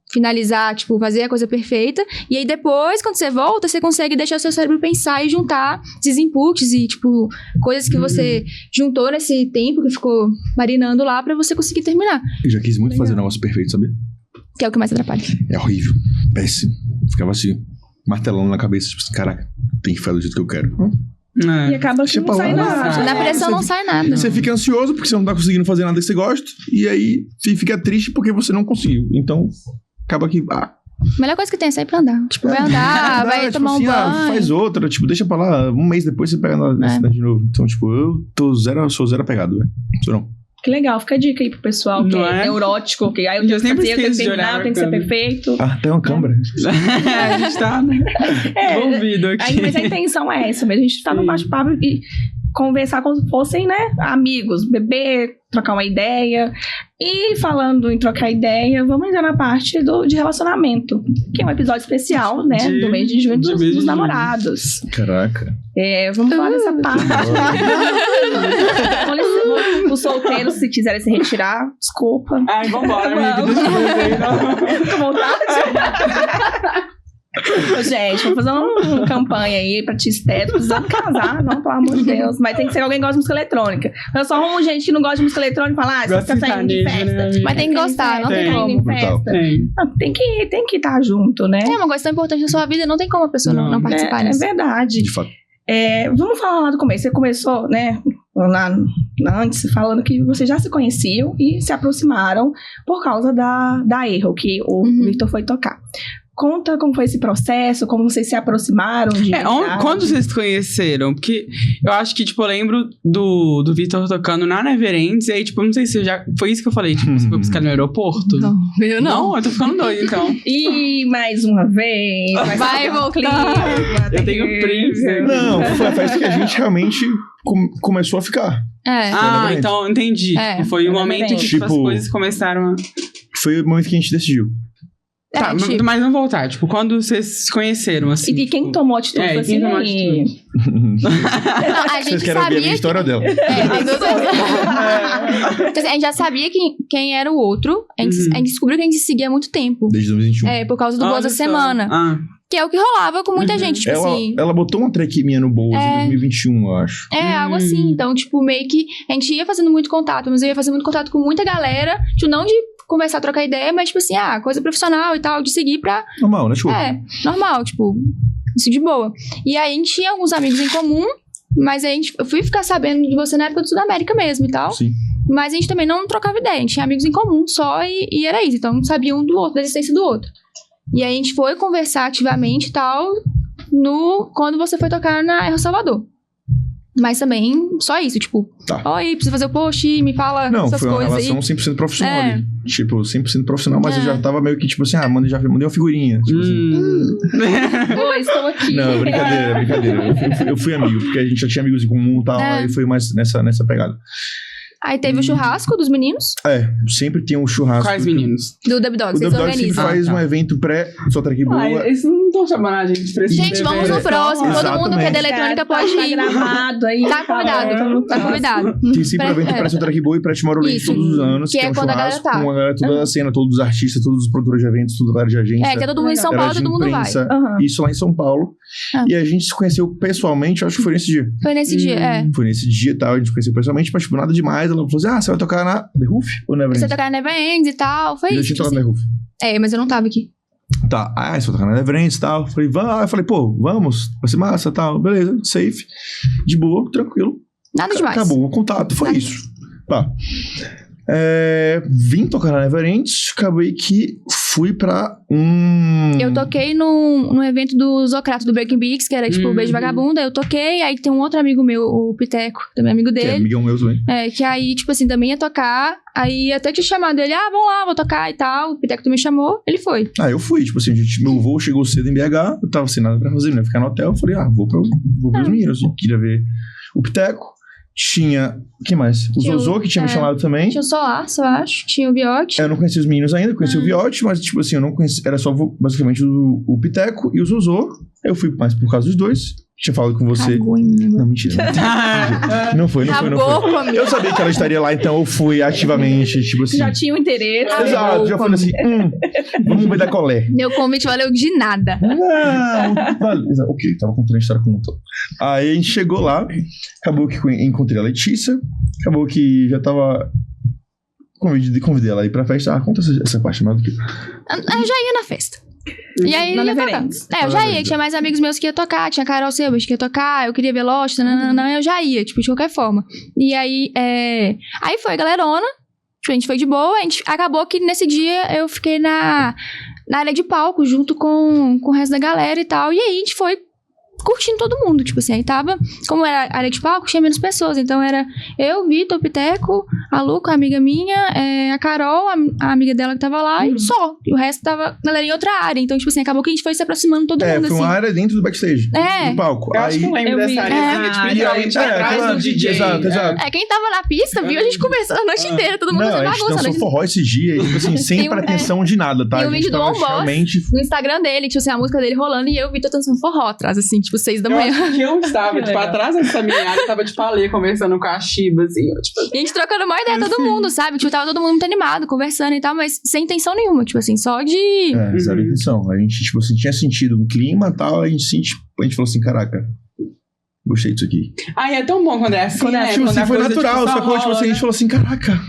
finalizar, tipo, fazer a coisa perfeita. E aí depois, quando você volta, você consegue deixar o seu cérebro pensar e juntar esses inputs e, tipo, coisas que você juntou nesse tempo que ficou marinando lá pra você conseguir terminar. Eu já quis muito fazer um negócio perfeito, sabia? Que é o que mais atrapalha. É horrível. Péssimo. Ficava assim, martelando na cabeça, tipo assim, caraca, tem que fazer do jeito que eu quero. E acaba que não sai nada. Na pressão não sai nada. Você fica ansioso porque você não tá conseguindo fazer nada que você gosta. E aí você fica triste porque você não conseguiu. Então... acaba que... A melhor coisa que tem é sair pra andar. Tipo, vai andar, vai tipo tomar assim, um banho. Faz outra, tipo, deixa pra lá. 1 mês depois você pega na cidade de novo. Então, tipo, eu sou zero apegado, velho. Sou não. Que legal, fica a dica aí pro pessoal que é neurótico, que aí eu tenho que fazer, eu tenho que terminar, tem que ser perfeito. Tem uma câmera. A gente tá, né? Envolvido aqui. Mas a intenção é essa mesmo, a gente tá no bate-papo e conversar como se fossem, né, amigos, beber, trocar uma ideia. E falando em trocar ideia, vamos entrar na parte de relacionamento, que é um episódio especial, né, do mês de junho dos namorados. Caraca. Vamos falar dessa parte. Os solteiros, se quiserem se retirar, desculpa. Ai, vambora, amiga, deixa eu ver. Fica à vontade. Gente, vou fazer uma campanha aí pra te estético. Precisamos casar, não, pelo amor de Deus. Mas tem que ser alguém que gosta de música eletrônica. Eu só arrumo gente que não gosta de música eletrônica e falar, você fica saindo de festa. Né, mas tem que gostar, não tem como. Tem que estar junto, né? É uma coisa tão importante na sua vida, não tem como a pessoa não participar disso. É verdade. De fato. Vamos falar lá do começo. Você começou, né, lá antes, falando que vocês já se conheciam e se aproximaram por causa da Erro, que o Victor foi tocar. Conta como foi esse processo, como vocês se aproximaram de quando vocês se conheceram? Porque eu acho que, tipo, eu lembro do Victor tocando na Neverends, e aí, tipo, não sei se foi isso que eu falei, tipo, você foi buscar no aeroporto? Não, eu não. Não, eu tô ficando doido, então. E mais uma vez, vai voltar. Eu tenho prisa. Não, foi a festa que a gente realmente começou a ficar. Então, entendi. Foi o momento que tipo, as coisas começaram a... Foi o momento que a gente decidiu. Tá, mas vamos voltar. Tipo, quando vocês se conheceram, assim. E quem tomou atitude? Quem tomou atitude? A gente vocês querem ouvir a minha história dela? A gente já sabia quem era o outro. A gente descobriu que a gente se seguia há muito tempo. Desde 2021. Por causa do Boas da Semana. Que é o que rolava com muita gente, tipo assim. Ela botou uma track minha no Boas em 2021, eu acho. Algo assim. Então, tipo, meio que a gente ia fazendo muito contato, mas eu ia fazendo muito contato com muita galera, tipo, não de conversar, trocar ideia, mas, tipo assim, coisa profissional e tal, de seguir pra... Normal, né? Tipo... normal, tipo, isso de boa. E aí a gente tinha alguns amigos em comum, mas eu fui ficar sabendo de você na época do Sudamérica mesmo e tal. Sim. Mas a gente também não trocava ideia, a gente tinha amigos em comum só e era isso. Então, não sabia um do outro, da existência do outro. E aí a gente foi conversar ativamente e tal, quando você foi tocar na Erro Salvador. Mas também, só isso, tipo, oi, precisa fazer o post, me fala essas foi uma coisas aí. relação 100% profissional ali. Tipo, 100% profissional, mas eu já tava meio que, tipo assim, já mandei uma figurinha. Tipo assim. Oi, estou aqui. Não, brincadeira. Eu fui amigo, porque a gente já tinha amigos em comum e tal, aí foi mais nessa pegada. Aí teve o churrasco dos meninos. Sempre tem um churrasco. Quais meninos? Do Dub Dogs, O eles Dub Dogs sempre organizam. faz um evento pré-Solta Aqui Boa. Eles não estão chamando a gente pra esse Gente, vamos no próximo. Todo mundo que é da eletrônica pode ir. Gravado aí. Tá convidado, tá convidado. Tem sempre um evento pré-Solta Aqui Boa e pré-Tomorrowland todos os anos. Que é um quando a galera churrasco tá. com a galera toda da cena, todos os artistas, todos os produtores de eventos, toda a galera de agência. Que é todo mundo em São Paulo, todo mundo vai. Isso lá em São Paulo. E a gente se conheceu pessoalmente, acho que foi nesse dia. Foi nesse dia, Foi nesse dia e tal, a gente se conheceu pessoalmente, mas tipo, nada demais. Ela falou assim, você vai tocar na The Roof ou Never Ends? Você tocar na Never Ends e tal, foi Eu isso. tinha tocado na The Roof. Mas eu não tava aqui. Tá, você vai tocar na Never Ends e tal. Eu falei, vamos, vai ser massa e tal. Beleza, safe, de boa, tranquilo. Nada demais. Acabou o contato, foi isso. Tá. Vim tocar na Never Ends, acabei que fui pra Eu toquei num evento do Zocrato, do Breaking Beats, que era tipo o Beijo Vagabunda. Eu toquei, aí tem um outro amigo meu, o Piteco, também amigo dele. Que é amigão meu também. Que aí, tipo assim, também ia tocar. Aí até tinha chamado ele, vamos lá, vou tocar e tal. O Piteco também chamou, ele foi. Eu fui, tipo assim, meu voo chegou cedo em BH, eu tava sem nada pra fazer, não ia ficar no hotel. Eu falei, vou ver os meninos. Eu queria ver o Piteco. Tinha. Quem mais? O Zozô, que tinha me chamado também. Tinha o Solaço, eu acho. Tinha o Viotti. Eu não conhecia os meninos ainda, conheci o Viotti, mas, tipo assim, eu não conhecia. Era só basicamente o Piteco e o Zozô. Eu fui mais por causa dos dois. Tinha falado com você. Não, mentira. Não foi. Eu sabia que ela estaria lá, então eu fui ativamente, tipo assim. Já tinha o interesse. Exato, já falei assim, vamos ver da colé. Meu convite valeu de nada. Ok, tava contando a história como um todo. Aí a gente chegou lá, acabou que encontrei a Letícia, acabou que já tava... Convidei ela aí pra festa. Conta essa parte mais do que... Eu já ia na festa. E aí Na ia Never tocar. Ends. Eu já ia, tinha mais amigos meus que ia tocar, tinha Carol Sebas que ia tocar, eu queria ver Lost, eu já ia, tipo, de qualquer forma. E aí, aí foi, galerona, tipo, a gente foi de boa, acabou que nesse dia eu fiquei na área de palco, junto com o resto da galera e tal, e aí a gente foi curtindo todo mundo, tipo assim, aí tava, como era área de palco, tinha menos pessoas, então era eu, Vitor, Piteco, a Luca, a amiga minha, a Carol, a amiga dela que tava lá, e só, e o resto tava galera em outra área, então tipo assim, acabou que a gente foi se aproximando todo mundo, foi assim. uma área dentro do backstage, do palco. Eu acho que eu lembro dessa área, tipo, literalmente atrás do DJ. Exato. Quem tava na pista viu a gente conversando a noite inteira, todo mundo Não, fazendo a gente bagunça. dançou forró esse dia, e, tipo assim, sem pretensão de nada, tá? Tem um A gente vídeo do tava On Boss realmente... no Instagram dele, tipo assim, a música dele rolando, e eu vi dançando forró atrás, assim, tipo 6 da Eu manhã. acho que eu estava, tipo, atrás dessa minha área, tava, tipo, ali, conversando com a Shiba, assim, tipo... E a gente trocando uma ideia, todo mundo, sabe? Tipo, tava todo mundo muito animado, conversando e tal, mas sem intenção nenhuma, tipo assim, só de... Zero intenção. A gente, tipo assim, tinha sentido um clima e tal, a gente falou assim, caraca, gostei disso aqui. É tão bom quando é assim, Tipo assim, foi natural, sacou? Tipo assim, a gente falou assim, caraca...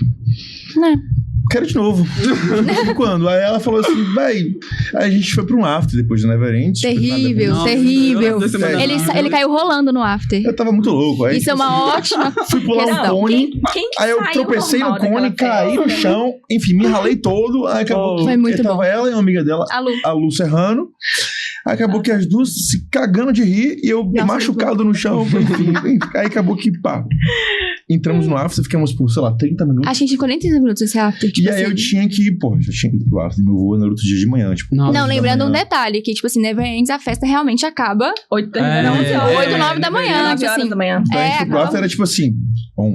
Quero de novo. Quando? Aí ela falou assim, aí a gente foi pra um after depois do Never Ends. Terrível. Ele caiu rolando no after. Eu tava muito louco. Aí, Isso é uma ótima... Fui pular um cone. Aí eu tropecei no cone, caí no chão. Enfim, me ralei todo. Aí acabou. Foi muito bom. Tava ela e uma amiga dela, a Lu Serrano. Aí acabou que as duas se cagando de rir e eu machucado no chão. Enfim, aí acabou que, entramos no after, ficamos por, sei lá, 30 minutos. A gente ficou nem 30 minutos nesse after, tipo e aí assim. eu tinha que ir, já tinha que ir pro after. Meu voo no outro dia de manhã, tipo. Não, lembrando um detalhe, que tipo assim, Never Ends, a festa realmente acaba 8, 9 da manhã, tipo assim. Da manhã. Então a gente foi pro after, era tipo assim,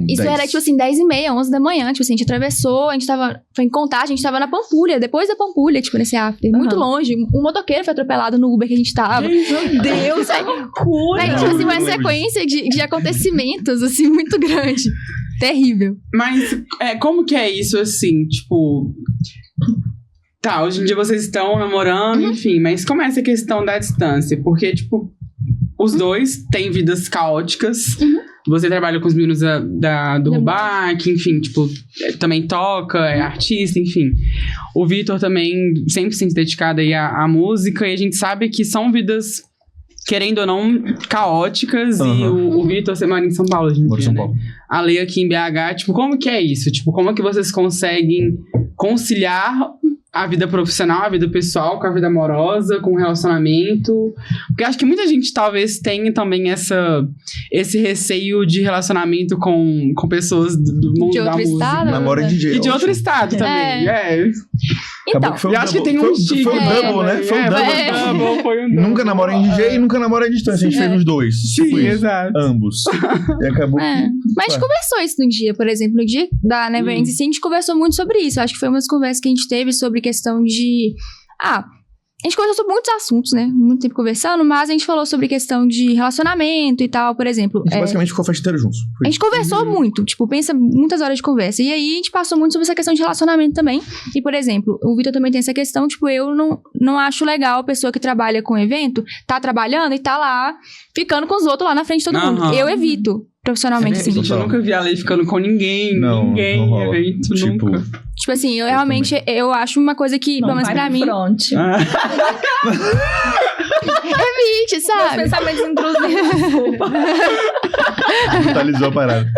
isso 10. era tipo assim, 10h30, 11 da manhã, tipo assim, a gente atravessou, a gente foi em Contagem, a gente tava na Pampulha, depois da Pampulha, tipo, nesse after, muito longe. Um motoqueiro foi atropelado no Uber que a gente tava. Meu Deus, é loucura. Tipo assim, uma sequência de acontecimentos, assim, muito grande. Terrível. Mas, como que é isso, assim, tipo... Tá, hoje em dia vocês estão namorando, enfim, mas como é essa questão da distância? Porque, tipo, os dois têm vidas caóticas. Você trabalha com os meninos do Rubac, enfim, tipo, também toca, é artista, enfim. O Vitor também sempre se dedicado aí à música, e a gente sabe que são vidas, querendo ou não, caóticas, e o Vitor, você mora em São Paulo hoje em dia, né? A Lei aqui em BH, tipo, como que é isso? Tipo, como é que vocês conseguem conciliar a vida profissional, a vida pessoal, com a vida amorosa, com o relacionamento. Porque acho que muita gente talvez tenha também esse receio de relacionamento com pessoas do mundo De da outro música. estado? Namora em DJ. E de outro estado também. Então, Acabou que foi Eu acho que tem um Foi o double, né? Foi o double. Foi um Nunca namora em DJ e nunca namora em distância. A gente fez os dois. Sim, Tipo isso. exato. Ambos. E acabou que... Mas a gente conversou isso no dia, por exemplo, no dia da Never Ends, a gente conversou muito sobre isso. Acho que foi uma das conversas que a gente teve sobre questão de... A gente conversou sobre muitos assuntos, né? Muito tempo conversando, mas a gente falou sobre questão de relacionamento e tal, por exemplo. A gente basicamente ficou a festa inteira juntos. A gente conversou muito, tipo, pensa muitas horas de conversa. E aí a gente passou muito sobre essa questão de relacionamento também. E, por exemplo, o Vitor também tem essa questão, tipo, eu não acho legal a pessoa que trabalha com evento, tá trabalhando e tá lá, ficando com os outros lá na frente de todo mundo. Eu evito, profissionalmente, sim. Gente, eu nunca vi a Lei ficando com ninguém. Não, ninguém não rola. evento, Tipo, nunca. Tipo assim, eu realmente, eu acho uma coisa que, pelo menos pra mim... Front. Evite, Meus sabe? pensamentos intrusivos, desculpa. Totalizou a parada.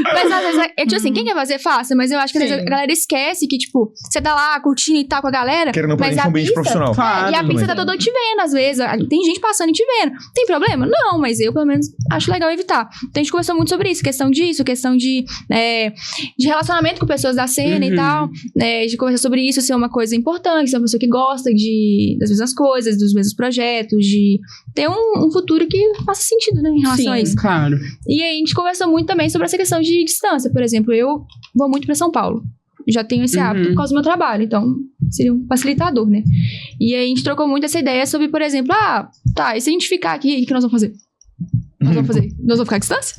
Mas às vezes, tipo assim, quem quer fazer, faça. Mas eu acho que às vezes a galera esquece que, tipo, você tá lá curtindo e tal com a galera. Querendo mas pra a um ambiente pista, profissional. Claro, e a pista tá toda te vendo, às vezes. Tem gente passando e te vendo. Tem problema? Não, mas eu, pelo menos, acho legal evitar. Então a gente conversou muito sobre isso. Questão de relacionamento com pessoas da cena e tal. De conversar sobre isso, ser uma coisa importante, ser uma pessoa que gosta das mesmas coisas, dos mesmos projetos, de ter um futuro que faça sentido, né, em relação a isso. Claro. E aí a gente conversou muito também sobre essa questão de distância. Por exemplo, eu vou muito pra São Paulo. Já tenho esse hábito por causa do meu trabalho, então seria um facilitador, né? E aí a gente trocou muito essa ideia sobre, por exemplo, e se a gente ficar aqui, o que nós vamos fazer? Nós vamos ficar à distância?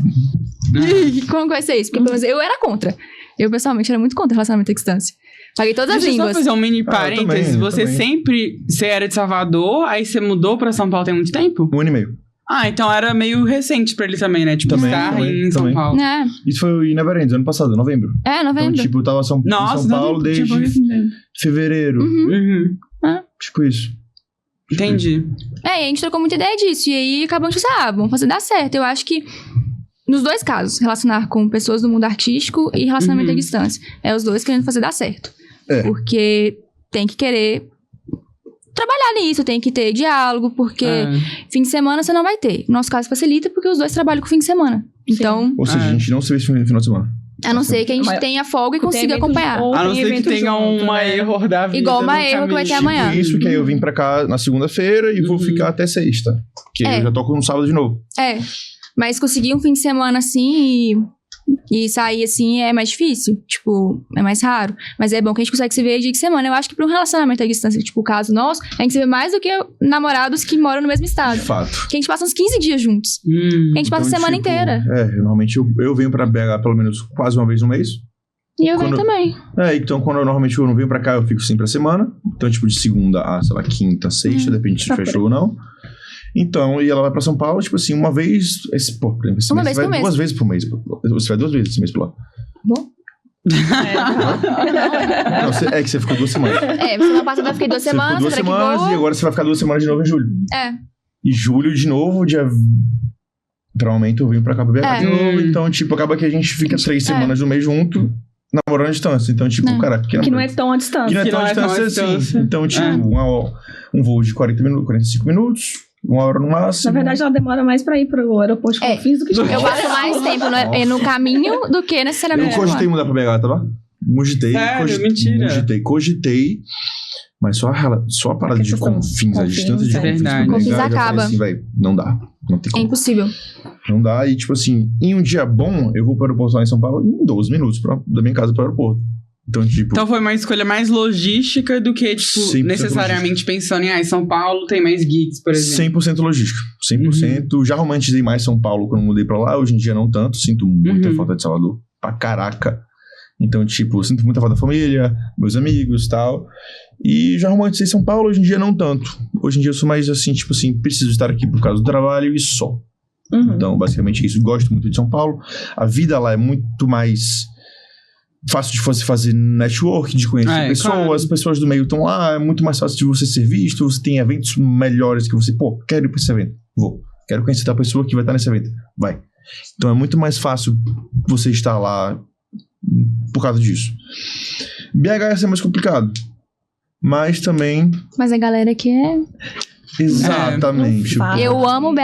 E como que vai ser isso? Porque pelo menos eu era contra. Eu, pessoalmente, era muito contra relacionamento à distância. Paguei todas as Deixa eu línguas. só fazer um mini parênteses. Você era de Salvador, aí você mudou pra São Paulo tem muito tempo? 1 ano e meio. Então era meio recente pra ele também, né? Tipo, estar em São Paulo. É, Isso foi em Never Ends, ano passado, novembro. novembro. Então, tipo, eu tava em São Paulo desde fevereiro. Tipo isso. Entendi. E a gente trocou muita ideia disso. E aí acabamos de pensar, vamos fazer dar certo. Eu acho que, nos dois casos, relacionar com pessoas do mundo artístico e relacionamento à distância. Os dois querendo fazer dar certo. Porque tem que querer trabalhar nisso, tem que ter diálogo, porque fim de semana você não vai ter. No nosso caso facilita, porque os dois trabalham com fim de semana. Então, Ou seja, a gente não se vê esse final de semana. a não ser que a gente tenha folga e consiga acompanhar. A não ser que tenha uma erro da vida. Igual uma erro que vai ter amanhã. Tipo isso, que aí eu vim pra cá na segunda-feira e vou ficar até sexta. Que eu já toco no sábado de novo. Mas conseguir um fim de semana assim e sair assim é mais difícil. Tipo, é mais raro. Mas é bom que a gente consegue se ver dia de semana. Eu acho que pra um relacionamento à distância, tipo o caso nosso, a gente se vê mais do que namorados que moram no mesmo estado. De fato. Que a gente passa uns 15 dias juntos. A gente passa a semana inteira. Normalmente eu venho pra BH pelo menos quase uma vez no mês. E eu venho também. Então quando normalmente eu não venho pra cá, eu fico sempre a semana. Então, tipo, de segunda a, sei lá, quinta, sexta, depende se fechou ou não. Então, e ela vai pra São Paulo, tipo assim, uma vez... Uma vez por mês. 2 vezes por mês. Você vai 2 vezes esse mês por lá. Bom. Não, é que você ficou 2 semanas. Semana passada eu fiquei 2 semanas. Você ficou 2 semanas e agora você vai ficar 2 semanas de novo em julho. E julho de novo, provavelmente eu venho pra cá pra BH de novo. Então, tipo, acaba que a gente fica 3 semanas no mês junto, namorando à distância. Então, tipo, cara... Que não é tão à distância. Que não é tão à distância assim. Então, tipo, um voo de 45 minutos, 1 hora no máximo. Na verdade, ela demora mais pra ir pro aeroporto de Confins do que de Eu passo mais tempo no caminho do que necessariamente. Eu cogitei mudar pra BH, tá lá? Cogitei. Mas só a parada de Confins, a distância de Confins. Confins acaba. Assim, não dá. Não tem como. É impossível. Não dá. E, tipo assim, em um dia bom, eu vou pro aeroporto lá em São Paulo em 12 minutos da minha casa pro aeroporto. Então, foi uma escolha mais logística do que, tipo, necessariamente pensando em São Paulo tem mais gigs, por exemplo. 100% logística. 100%. Já romantizei mais São Paulo quando mudei pra lá. Hoje em dia não tanto. Sinto muita falta de Salvador. Pra caraca. Então, tipo, sinto muita falta da família, meus amigos e tal. E já romantizei São Paulo. Hoje em dia não tanto. Hoje em dia eu sou mais assim, tipo assim, preciso estar aqui por causa do trabalho e só. Então, basicamente é isso. Gosto muito de São Paulo. A vida lá é muito mais... fácil de você fazer network, de conhecer pessoas, claro. As pessoas do meio estão lá, é muito mais fácil de você ser visto, você tem eventos melhores que você, quero ir pra esse evento, vou. Quero conhecer tal pessoa que vai estar nesse evento, vai. Então é muito mais fácil você estar lá por causa disso. BH ia ser mais complicado. mas também... Mas a galera aqui é... Exatamente. Eu amo BH.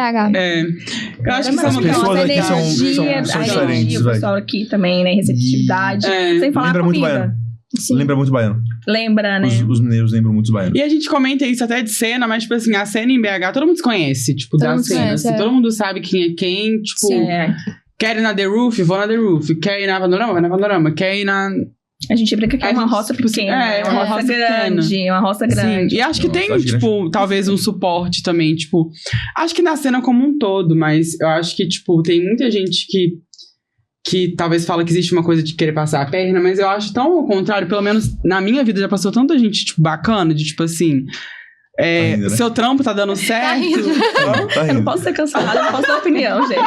Eu acho que As pessoas aqui são diferentes, o pessoal aqui também, né? Receptividade. Sem falar Lembra muito baiano. Sim. Lembra muito baiano. Lembra, né? Os mineiros lembram muito baiano. E a gente comenta isso até de cena, mas, tipo assim, a cena em BH, todo mundo se conhece, tipo, Todo da mundo se cena. conhece, Assim, todo mundo sabe quem é quem, tipo... Quer ir na The Roof? Vou na The Roof. Quer ir na Panorama? Vai na Panorama. Quer ir na... A gente brinca que é uma roça pequena. Uma roça grande. Uma roça grande. Sim. E acho que tem, tipo, talvez um suporte também, tipo... Acho que na cena como um todo, mas eu acho que, tipo, tem muita gente que talvez fala que existe uma coisa de querer passar a perna, mas eu acho tão ao contrário, pelo menos na minha vida já passou tanta gente, tipo, bacana, de tipo assim... Ainda, né? Seu trampo tá dando certo. Tá Eu não posso ser cancelada, eu não posso dar opinião, gente.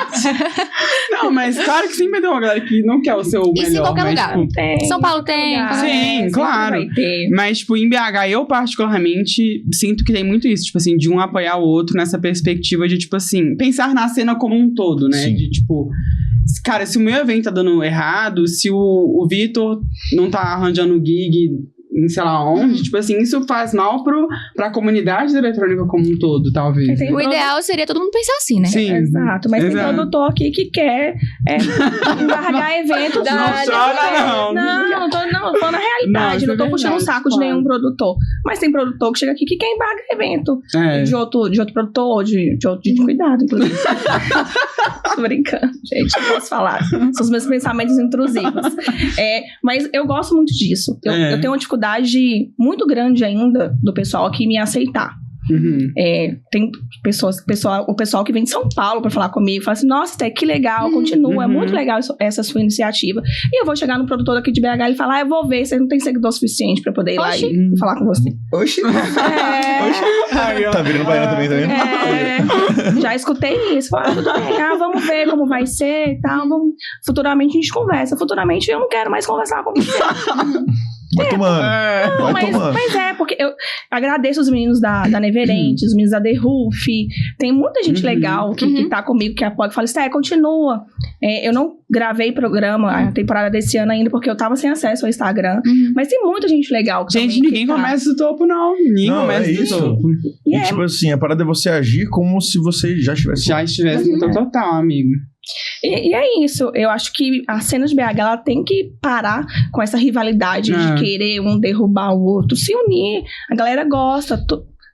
Não, mas claro que sempre vai ter uma galera que não quer o seu melhor. Isso em qualquer mas, lugar. tipo, Tem. São Paulo tem. Sim, claro. Vai ter. Mas, tipo, em BH, eu particularmente sinto que tem muito isso, tipo assim, de um apoiar o outro nessa perspectiva de, tipo assim, pensar na cena como um todo, né? Sim. De, tipo, cara, se o meu evento tá dando errado, se o Vitor não tá arranjando gig em sei lá onde, tipo assim, isso faz mal pra comunidade da eletrônica como um todo, talvez. Tem O ideal seria todo mundo pensar assim, né? Sim. Exato, mas tem produtor aqui que quer embargar evento da Não, tô na realidade, não tô puxando o saco de nenhum produtor. Mas tem produtor que chega aqui que quer embargar evento de outro produtor, de cuidado, inclusive. Tô brincando, gente, não posso falar. São os meus pensamentos intrusivos. Mas eu gosto muito disso. Eu tenho uma dificuldade muito grande ainda do pessoal aqui me aceitar. Tem o pessoal que vem de São Paulo pra falar comigo, fala assim, nossa, Té, que legal, continua, é muito legal essa sua iniciativa. E eu vou chegar no produtor aqui de BH e falar, eu vou ver, você não tem seguidor suficiente pra poder ir lá e falar com você. Oxi. Tá virando baiano também, tá vendo? Já escutei isso, fala, tudo bem, vamos ver como vai ser e tal, futuramente a gente conversa, futuramente eu não quero mais conversar com você. Vai tomando. Mas porque eu agradeço os meninos da Neverente, os meninos da The Roof. Tem muita gente legal que tá comigo, que apoia, que fala assim, continua. Eu não gravei programa a temporada desse ano ainda, porque eu tava sem acesso ao Instagram. Mas tem muita gente legal. Gente, ninguém começa do topo, não. Ninguém começa do topo. E tipo assim, a parada é você agir como se você já estivesse no total, amigo. E é isso, eu acho que a cena de BH ela tem que parar com essa rivalidade de querer um derrubar o outro, se unir, a galera gosta,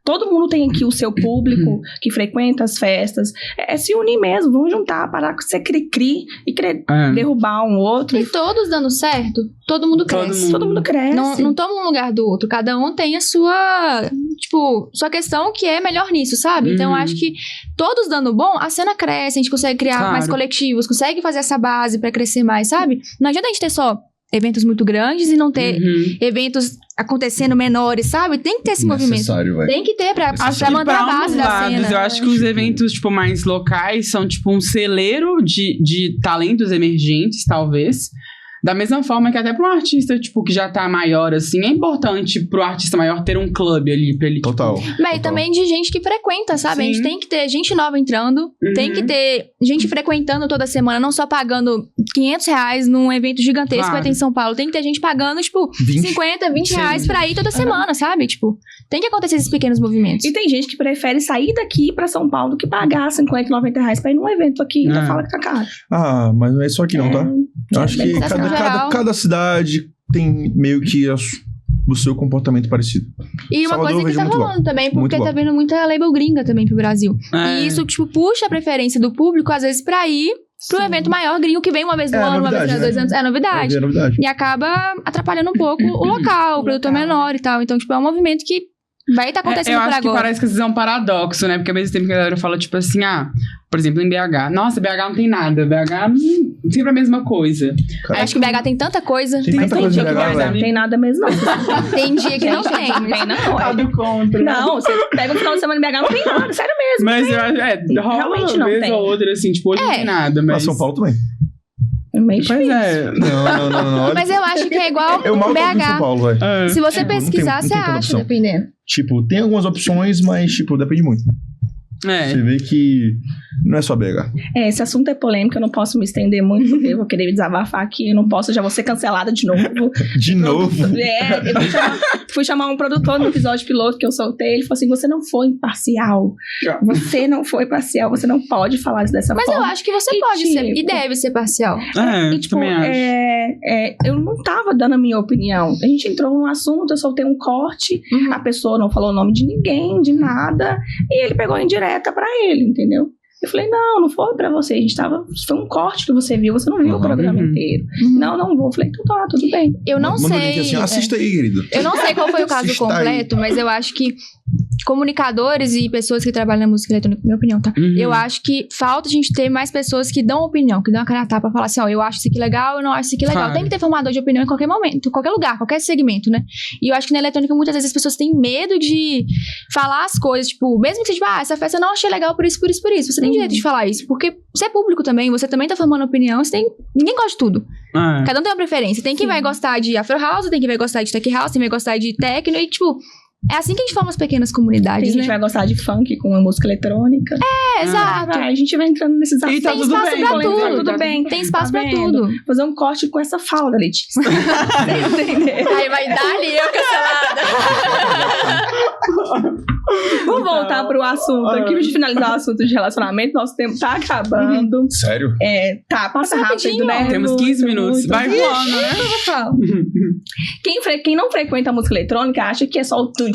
todo mundo tem aqui o seu público que frequenta as festas, se unir mesmo, vamos juntar, parar com ser cri-cri e querer derrubar um outro. E todos dando certo, todo mundo cresce. Todo mundo cresce. Não toma um lugar do outro, cada um tem a sua, sua questão que é melhor nisso, sabe? Então eu acho que todos dando bom, a cena cresce, a gente consegue criar mais coletivos, consegue fazer essa base pra crescer mais, sabe? Não adianta a gente ter só eventos muito grandes e não ter eventos acontecendo menores, sabe? Tem que ter esse movimento. Tem que ter pra manter a base da cena. Eu acho que os eventos, tipo, mais locais são, tipo, um celeiro de talentos emergentes, talvez. Da mesma forma que até pra um artista, tipo, que já tá maior, assim, é importante pro artista maior ter um clube ali pra ele, Total. Mas também de gente que frequenta, sabe? A gente tem que ter gente nova entrando, tem que ter gente frequentando toda semana, não só pagando R$500 num evento gigantesco que vai ter em São Paulo. Tem que ter gente pagando, tipo, 50, 20 reais pra ir toda semana, sabe? Tipo, tem que acontecer esses pequenos movimentos. E tem gente que prefere sair daqui pra São Paulo do que pagar 50, 90 reais pra ir num evento aqui. Ainda fala que tá caro. Mas não é só aqui não, tá? Eu acho que cada cidade tem meio que o seu comportamento parecido. E uma coisa que tá rolando também, porque tá vindo muita label gringa também pro Brasil. E isso, tipo, puxa a preferência do público, às vezes, pra ir pro evento maior gringo que vem uma vez no ano, uma vez cada 2 anos. É novidade. E acaba atrapalhando um pouco o local, o produtor menor e tal. Então, tipo, é um movimento que vai estar acontecendo por agora. Eu acho que parece que isso é um paradoxo, né? Porque ao mesmo tempo que a galera fala, tipo assim, por exemplo, em BH. Nossa, BH não tem nada. BH sempre a mesma coisa. Eu acho que BH tem tanta coisa. Tem tanta coisa em BH, não tem nada mesmo, não. Tem dia que não tem. Não tem, não. Tá do contra. Não, você pega um final de semana em BH, não tem nada. Sério mesmo. Mas eu acho, rola realmente uma não vez tem. ou outra, assim, tipo, hoje não tem nada. Mas São Paulo também. Pois é. Não. Mas eu acho que é igual eu mal tô em São BH. Paulo, velho. Se você pesquisar, você acha, dependendo. Tipo, tem algumas opções, mas, tipo, depende muito. Você vê que não é só BH. Esse assunto é polêmico, eu não posso me estender muito, porque eu vou querer me desabafar aqui, eu não posso, já vou ser cancelada de novo. De novo? Eu fui chamar um produtor no episódio piloto que eu soltei, ele falou assim, você não foi imparcial, você não foi parcial, você não pode falar isso dessa Mas forma. eu acho que você pode ser, e deve ser parcial. Eu tipo, também acho. eu não tava dando a minha opinião, a gente entrou num assunto, eu soltei um corte, a pessoa não falou o nome de ninguém, de nada, e ele pegou em direta pra ele, entendeu? Eu falei, não foi pra você, foi um corte que você viu, você não viu o programa inteiro. Não vou. Eu falei, então tá, tudo bem. Eu não Manda o sei... link assim, assista aí, querido. Eu não sei qual foi o caso Assista completo, mas eu acho que comunicadores e pessoas que trabalham na música eletrônica, minha opinião, tá? Eu acho que falta a gente ter mais pessoas que dão opinião, que dão a cara a tapa pra falar assim, ó, eu acho isso aqui legal, eu não acho isso aqui legal. Claro. Tem que ter formador de opinião em qualquer momento, em qualquer lugar, qualquer segmento, né? E eu acho que na eletrônica muitas vezes as pessoas têm medo de falar as coisas, tipo, mesmo que você tipo, essa festa eu não achei legal por isso. Você tem direito de falar isso, porque você é público também, você também tá formando opinião, ninguém gosta de tudo. Cada um tem uma preferência. Tem quem vai gostar de Afro House, tem quem vai gostar de Tech House, tem quem vai gostar de Techno e, tipo, é assim que a gente forma as pequenas comunidades, Tem gente que vai gostar de funk com a música eletrônica. Exato. A gente vai entrando nesses assuntos. tá Tem tudo espaço bem, pra tá tudo. tudo bem. Tem espaço Tá pra vendo? tudo. Fazer um corte com essa falda, Letícia. Entendeu? Aí vai dar ali, eu cancelada. Vamos voltar pro assunto aqui, pra gente finalizar o assunto de relacionamento. Nosso tempo tá acabando. Sério? Passa rápido, rapidinho, né? Temos 15 minutos. Vai voando, né? Quem não frequenta a música eletrônica acha que é só o tunte,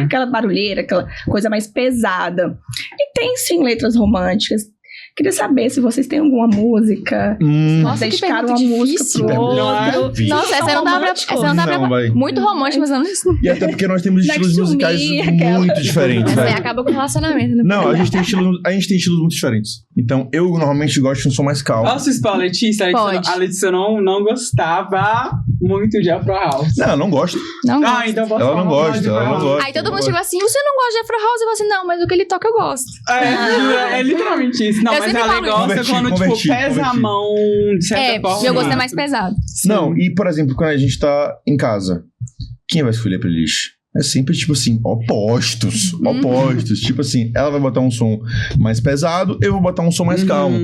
aquela barulheira, aquela coisa mais pesada. E tem sim letras românticas. Queria saber se vocês têm alguma música. Nossa, que dedicaram pergunta uma música difícil. pro outro. Difícil. Nossa, essa não dá pra... Não, vai. Muito romântico, mas não... E até porque nós temos estilos Next to musicais me, aquela. muito diferentes, Essa aí velho. acaba com o relacionamento. Né? Não, a gente tem estilos muito diferentes. Então, eu normalmente gosto de um som mais calmo. Posso expor a Letícia? Pode. A Letícia não gostava muito de Afro House. Não, eu não gosto. Não gosto. Então posso Ela falar não uma gosta, de ela Afro não House. gosta. Aí todo mundo chegou assim, você não gosta de Afro House? Eu falei assim, não, mas o que ele toca eu gosto. É literalmente isso. Não, Eu mas sempre ela falo gosta isso. quando, Converti. pesa a mão de certa forma. Meu gosto é mais pesado. Não, e por exemplo, quando a gente tá em casa, quem vai escolher a playlist? É sempre, tipo assim, opostos. Tipo assim, ela vai botar um som mais pesado, eu vou botar um som mais calmo.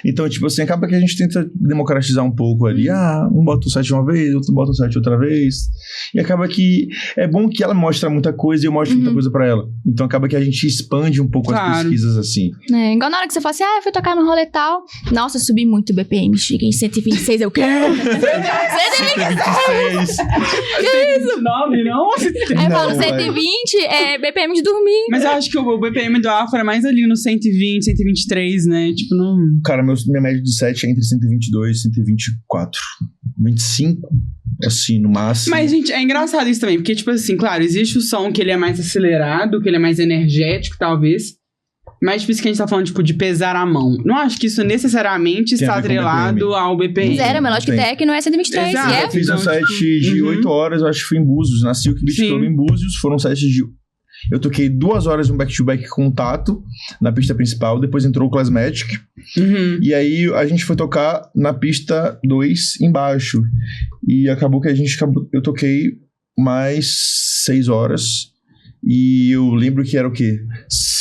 Então, tipo assim, acaba que a gente tenta democratizar um pouco ali. Um bota o set uma vez, outro bota o set outra vez. E acaba que é bom que ela mostra muita coisa e eu mostro muita coisa pra ela. Então, acaba que a gente expande um pouco as pesquisas assim. É, igual na hora que você fala assim, eu fui tocar no rolê tal. Nossa, eu subi muito o BPM, cheguei em 126, eu quero. 126. Que isso? 9, não? Aí eu falo, 120 é BPM de dormir. Mas eu acho que o BPM do Afro é mais ali no 120, 123, né? Tipo, não... Cara, minha média de set é entre 122 e 124. 25, assim, no máximo. Mas, gente, é engraçado isso também. Porque, tipo assim, claro, existe o som que ele é mais acelerado, que ele é mais energético, talvez. Mas, tipo, isso que a gente tá falando, tipo, de pesar a mão. Não acho que isso necessariamente Tem a está ver com atrelado ao BPM. Zero, meu Lógico Tem. Tech não é 123. Exato. E Eu fiz um Então, set de 8 horas, eu acho que foi em Búzios. Na Silk Beach Sim. Club em Búzios. Foram sets de... Eu toquei 2 horas um back-to-back com o Tato, na pista principal. Depois entrou o Classmatic. E aí, a gente foi tocar na pista 2 embaixo. E acabou que eu toquei mais 6 horas. E eu lembro que era o quê?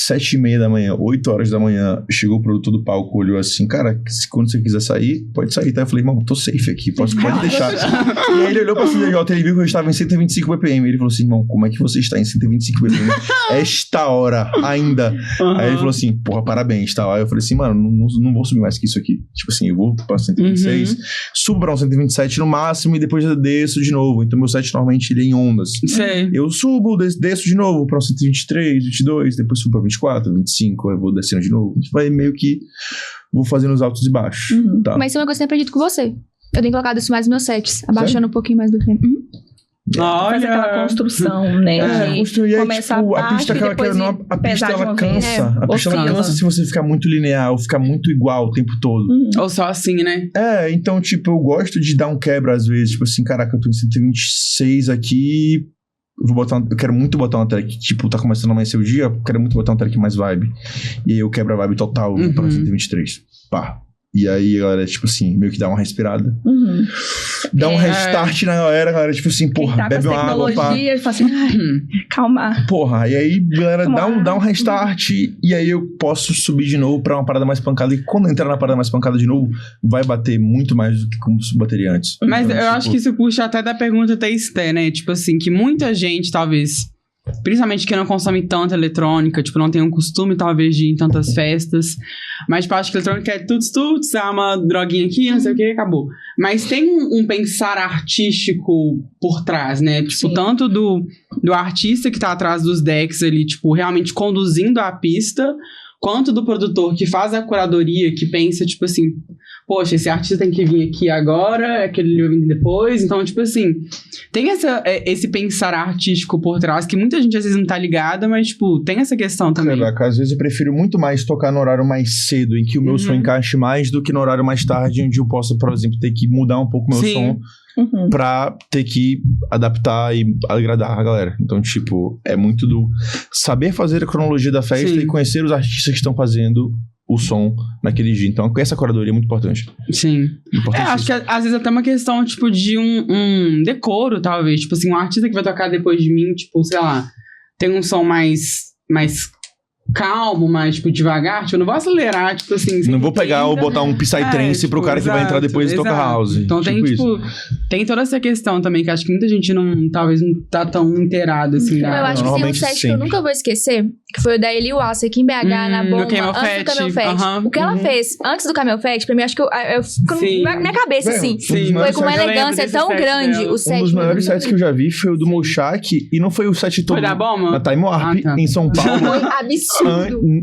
7h30 da manhã, 8 horas da manhã. Chegou o produtor do palco, olhou assim, cara, quando você quiser sair, pode sair, tá? Eu falei, irmão, tô safe aqui, pode deixar. E aí ele olhou pra CDJ, ele viu que eu estava em 125 BPM. Ele falou assim, irmão, como é que você está em 125 BPM? Esta hora ainda. Aí ele falou assim, porra, parabéns, tá? Aí eu falei assim, mano, não vou subir mais que isso aqui. Tipo assim, eu vou pra 126, subo pra um 127 no máximo e depois eu desço de novo. Então meu set normalmente ele é em ondas. Sei. Eu subo, desço de novo pra 123, 22, depois subo pra 24, 25, eu vou descendo de novo. A gente vai meio que... Vou fazendo os altos e baixos. Tá. Mas isso é uma coisa que eu tenho aprendido com você. Eu tenho colocado isso mais nos meus sets, abaixando um pouquinho mais do BPM. Fazer aquela construção, né? Construir, começar tipo, a baixo pista e aquela depois a pista pesar de ela uma vez. cansa. A pista ela oscila. cansa se você ficar muito linear ou ficar muito igual o tempo todo. Ou só assim, né? Então, tipo, eu gosto de dar um quebra às vezes. Tipo assim, caraca, eu tô em 126 aqui. Eu quero muito botar uma track, tipo, tá começando a amanhecer o dia, eu quero muito botar uma track mais vibe. E aí eu quebro a vibe total, pra 123. Pá. E aí, galera, tipo assim, meio que dá uma respirada. dá um restart na galera, tipo assim, porra, tá bebe uma água, pá. e fala assim, calma. Porra, e aí, galera, dá um restart e aí eu posso subir de novo pra uma parada mais pancada. E quando entrar na parada mais pancada de novo, vai bater muito mais do que como bateria antes. Mas então, eu acho que isso puxa até da pergunta da Esté, né? Tipo assim, que muita gente, talvez, principalmente que não consome tanta eletrônica, tipo, não tem um costume, talvez, de ir em tantas festas. Mas, tipo, acho que eletrônica é tudo, uma droguinha aqui, não sei o que, acabou. Mas tem um pensar artístico por trás, né? Tipo, tanto do artista que tá atrás dos decks ali, tipo, realmente conduzindo a pista, quanto do produtor que faz a curadoria, que pensa, tipo assim, poxa, esse artista tem que vir aqui agora, aquele vai vir depois. Então, tipo assim, tem esse pensar artístico por trás, que muita gente às vezes não tá ligada, mas, tipo, tem essa questão também. Às vezes eu prefiro muito mais tocar no horário mais cedo, em que o meu som encaixe mais, do que no horário mais tarde, onde eu posso, por exemplo, ter que mudar um pouco o meu som pra ter que adaptar e agradar a galera. Então, tipo, é muito do saber fazer a cronologia da festa e conhecer os artistas que estão fazendo o som naquele dia. Então, essa curadoria é muito importante. Sim. Acho que às vezes até uma questão, tipo, de um decoro, talvez. Tipo assim, um artista que vai tocar depois de mim, tipo, sei lá, tem um som mais calmo, mais, tipo, devagar. Tipo, eu não vou acelerar, tipo assim... Não vou pegar ou botar um Psytrance tipo, pro cara que vai entrar depois e tocar house. Então tem, tipo... Tem toda essa questão também, que acho que muita gente talvez não tá tão inteirada, assim. Eu acho que tem um set que eu nunca vou esquecer, que foi o da Eli Wasser aqui em BH, na bomba, antes do Camel Fest. O que ela fez antes do Camel Fest, pra mim, acho que eu fico na minha cabeça, assim. Foi com uma elegância tão grande o set. Um dos maiores sets que eu já vi foi o do Moshak, e não foi o set todo... Foi da bomba? Na Time Warp, em São Paulo. Foi absurdo.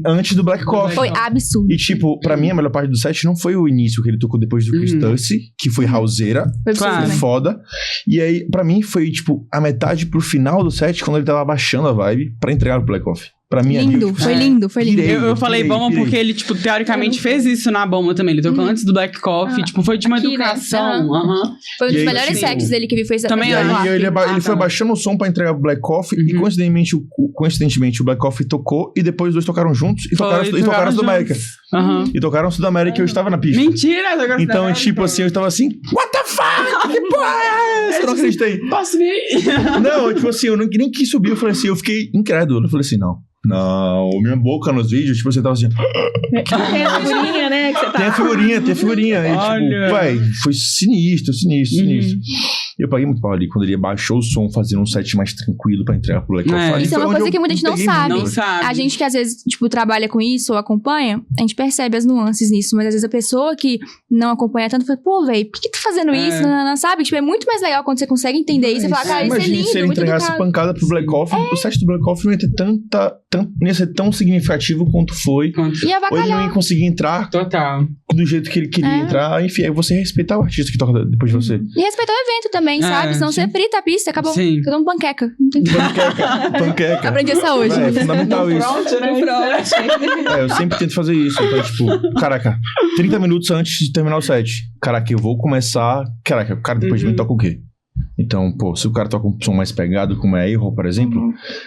Antes do Black Coffee. Foi absurdo. E, tipo, pra mim, a melhor parte do set não foi o início que ele tocou depois do Chris Tussey, que foi houseira. Foi foda. E aí, pra mim, foi, tipo, a metade pro final do set, quando ele tava abaixando a vibe pra entregar o Black Coffee. Pra mim, lindo, foi lindo. Eu falei bomba porque ele, tipo, teoricamente fez isso na bomba também. Ele tocou antes do Black Coffee, tipo, foi de uma educação. Foi um dos melhores sets dele que ele fez. Também e aí ele foi abaixando o som pra entregar o Black Coffee e coincidentemente o Black Coffee tocou e depois os dois tocaram juntos e tocaram Sudamérica. E tocaram Sudamérica e eu estava na pista. Mentira! Então, tipo assim, eu estava assim, what the fuck? Que porra é essa? Eu não acreditei. Posso vir? Não, tipo assim, eu nem quis subir. Eu falei assim, eu fiquei incrédulo. Eu falei assim, não, minha boca nos vídeos, tipo, você tava assim... Tem a figurinha, né? Que você tá... Tem a figurinha. E, tipo, véi, foi sinistro. Eu paguei muito pau ali, quando ele baixou o som, fazendo um set mais tranquilo pra entregar pro Black Coffee. Isso é uma coisa que muita gente não sabe. A gente que às vezes, tipo, trabalha com isso ou acompanha, a gente percebe as nuances nisso, mas às vezes a pessoa que não acompanha tanto fala, pô, véi, por que tu fazendo isso? Não, sabe? Tipo, é muito mais legal quando você consegue entender isso e falar, cara, isso é lindo, se ele muito entregasse educado. pancada pro Black Coffee, o set do Black Coffee não ia ter não ia ser tão significativo quanto foi. E ou ele não ia conseguir entrar do jeito que ele queria entrar. Enfim, aí você respeitar o artista que toca depois de você. E respeitar o evento também, sabe? Senão você frita a pista, acabou. Todo mundo panqueca. Panqueca. Aprendi essa hoje. É fundamental isso. Eu sempre tento fazer isso. Então, tipo, caraca, 30 minutos antes de terminar o set. Caraca, eu vou começar... Caraca, o cara depois de mim toca o quê? Então, pô, se o cara toca um som mais pegado, como é a Errol, por exemplo,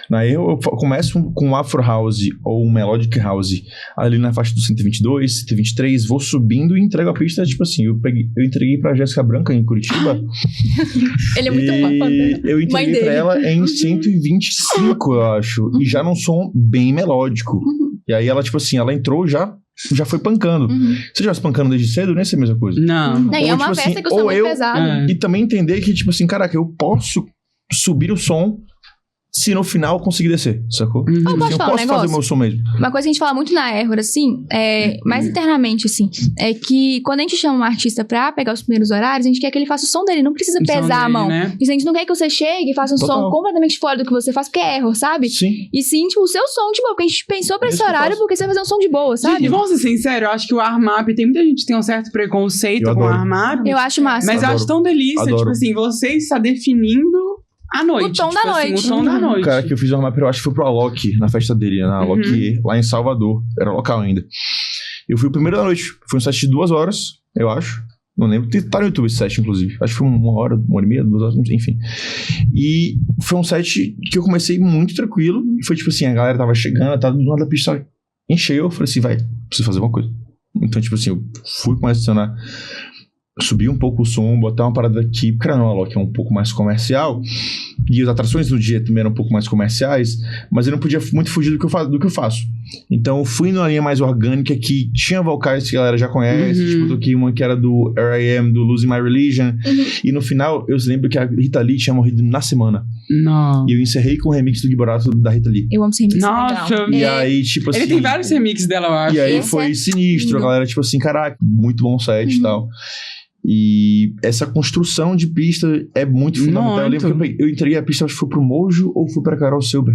na Errol eu começo com Afro House ou Melodic House ali na faixa do 122, 123, vou subindo e entrego a pista, tipo assim, eu entreguei pra Jéssica Branca em Curitiba. Ele é muito eu entreguei pra ela em 125, eu acho, e já num som bem melódico. E aí ela, tipo assim, ela entrou já foi pancando. Você já se pancando desde cedo, nem é a mesma coisa. Não. É uma tipo festa assim, que eu sou muito pesado. E também entender que, tipo assim, caraca, eu posso subir o som se no final eu conseguir descer, sacou? Eu posso fazer o meu som mesmo. Uma coisa que a gente fala muito na Error, assim, mais internamente, assim, é que quando a gente chama um artista pra pegar os primeiros horários, a gente quer que ele faça o som dele, não precisa pesar a mão. Né? E a gente não quer que você chegue e faça um som completamente fora do que você faz, porque é Error, sabe? Sim. E sim, tipo, o seu som de boa, porque a gente pensou pra esse horário, porque você vai fazer um som de boa, sabe? E vamos ser sinceros, eu acho que o Armap, tem muita gente que tem um certo preconceito com o Armap. Eu acho massa. Mas eu acho tão delícia, tipo assim, você está definindo a noite. O tom da noite. Assim, o tom da noite. O cara que eu fiz o Armap, eu acho que foi pro Alok, na festa dele, na Alok, lá em Salvador. Era local ainda. Eu fui o primeiro da noite. Foi um set de 2 horas, eu acho. Não lembro. Tá no YouTube esse set, inclusive. Acho que foi 1 hora, 1 hora e meia, 2 horas, enfim. E foi um set que eu comecei muito tranquilo. E foi tipo assim, a galera tava chegando, tava do lado da pista, encheu. Eu falei assim, preciso fazer alguma coisa. Então, tipo assim, eu fui começar a adicionar subir um pouco o som, botar uma parada aqui, porque não, a Loki é um pouco mais comercial, e as atrações do dia também eram um pouco mais comerciais, mas eu não podia muito fugir do que eu faço. Então eu fui numa linha mais orgânica, que tinha vocais que a galera já conhece, tipo, toquei uma que era do R.I.M., do Losing My Religion, e no final eu lembro que a Rita Lee tinha morrido na semana. Não. E eu encerrei com o remix do Giborato da Rita Lee. Eu amo esse remix. Nossa. E aí, tipo assim... Ele tem vários remixes dela, eu acho. E aí foi sinistro, a galera, tipo assim, caraca, muito bom set e tal. E essa construção de pista é muito fundamental. Eu lembro que eu entreguei a pista, acho que foi pro Mojo ou foi pra Carol Silber.